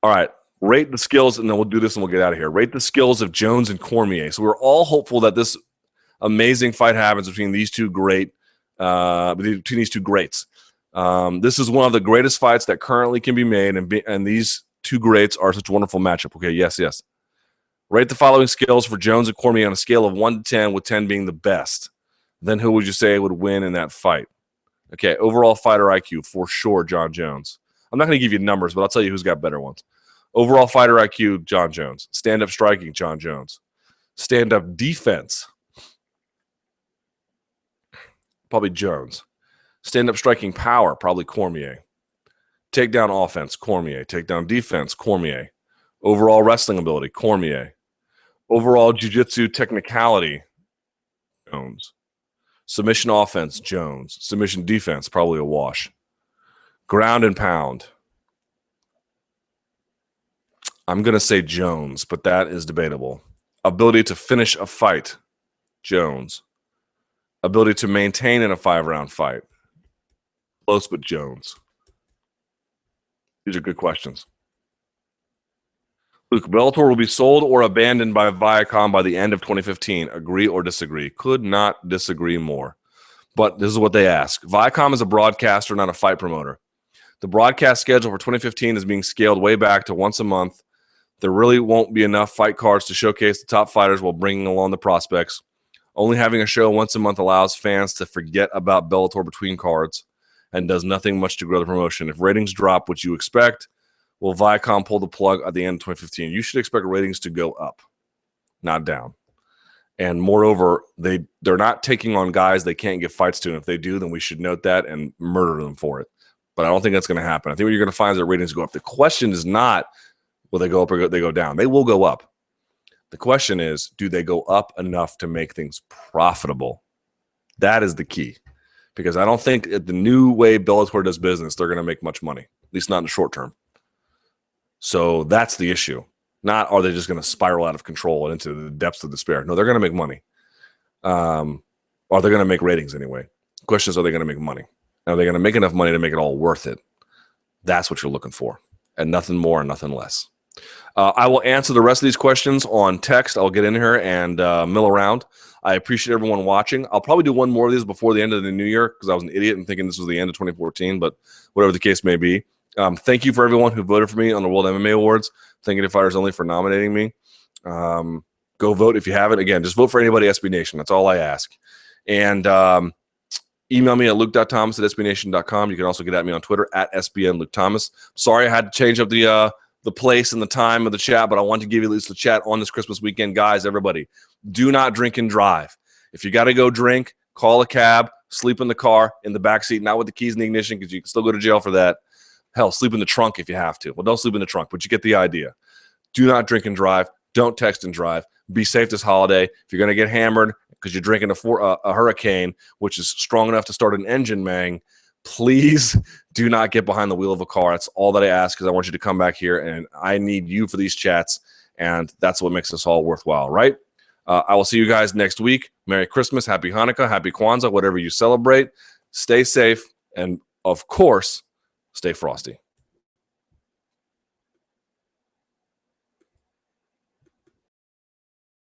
All right. Rate the skills, and then we'll do this and we'll get out of here. Rate the skills of Jones and Cormier. So we're all hopeful that this amazing fight happens between these two greats. This is one of the greatest fights that currently can be made, and these two greats are such a wonderful matchup. Okay, yes. Rate the following skills for Jones and Cormier on a scale of 1 to 10, with 10 being the best. Then who would you say would win in that fight? Okay, overall fighter IQ, for sure, John Jones. I'm not going to give you numbers, but I'll tell you who's got better ones. Overall fighter IQ, John Jones. Stand-up striking, John Jones. Stand-up defense, probably Jones. Stand-up striking power, probably Cormier. Takedown offense, Cormier. Takedown defense, Cormier. Overall wrestling ability, Cormier. Overall jiu-jitsu technicality, Jones. Submission offense, Jones. Submission defense, probably a wash. Ground and pound, I'm going to say Jones, but that is debatable. Ability to finish a fight, Jones. Ability to maintain in a 5-round fight, close but Jones. These are good questions. Luke, Bellator will be sold or abandoned by Viacom by the end of 2015. Agree or disagree? Could not disagree more. But this is what they ask. Viacom is a broadcaster, not a fight promoter. The broadcast schedule for 2015 is being scaled way back to once a month. There really won't be enough fight cards to showcase the top fighters while bringing along the prospects. Only having a show once a month allows fans to forget about Bellator between cards and does nothing much to grow the promotion. If ratings drop, which you expect, will Viacom pull the plug at the end of 2015? You should expect ratings to go up, not down. And moreover, they're not taking on guys they can't get fights to. And if they do, then we should note that and murder them for it. But I don't think that's going to happen. I think what you're going to find is that ratings go up. The question is not will they go up or they go down. They will go up. The question is, do they go up enough to make things profitable? That is the key. Because I don't think at the new way Bellator does business, they're going to make much money, at least not in the short term. So that's the issue. Not are they just going to spiral out of control and into the depths of despair. No, they're going to make money. Or they're going to make ratings anyway. The question is, are they going to make money? Are they going to make enough money to make it all worth it? That's what you're looking for. And nothing more and nothing less. I will answer the rest of these questions on text. I'll get in here and mill around. I appreciate everyone watching. I'll probably do one more of these before the end of the new year because I was an idiot and thinking this was the end of 2014, but whatever the case may be. Thank you for everyone who voted for me on the World MMA Awards. Thank you to Fighters Only for nominating me. Go vote if you haven't. Again, just vote for anybody SB Nation. That's all I ask. And email me at luke.thomas@sbnation.com. You can also get at me on Twitter at SBNLukeThomas. Sorry I had to change up the place and the time of the chat, but I wanted to give you at least the chat on this Christmas weekend. Guys, everybody, do not drink and drive. If you got to go drink, call a cab, sleep in the car, in the back seat, not with the keys in the ignition because you can still go to jail for that. Hell, sleep in the trunk if you have to. Well, don't sleep in the trunk, but you get the idea. Do not drink and drive. Don't text and drive. Be safe this holiday. If you're going to get hammered because you're drinking a Hurricane, which is strong enough to start an engine, man, please do not get behind the wheel of a car. That's all that I ask because I want you to come back here, and I need you for these chats, and that's what makes this all worthwhile, right? I will see you guys next week. Merry Christmas, Happy Hanukkah, Happy Kwanzaa, whatever you celebrate. Stay safe, and of course, stay frosty.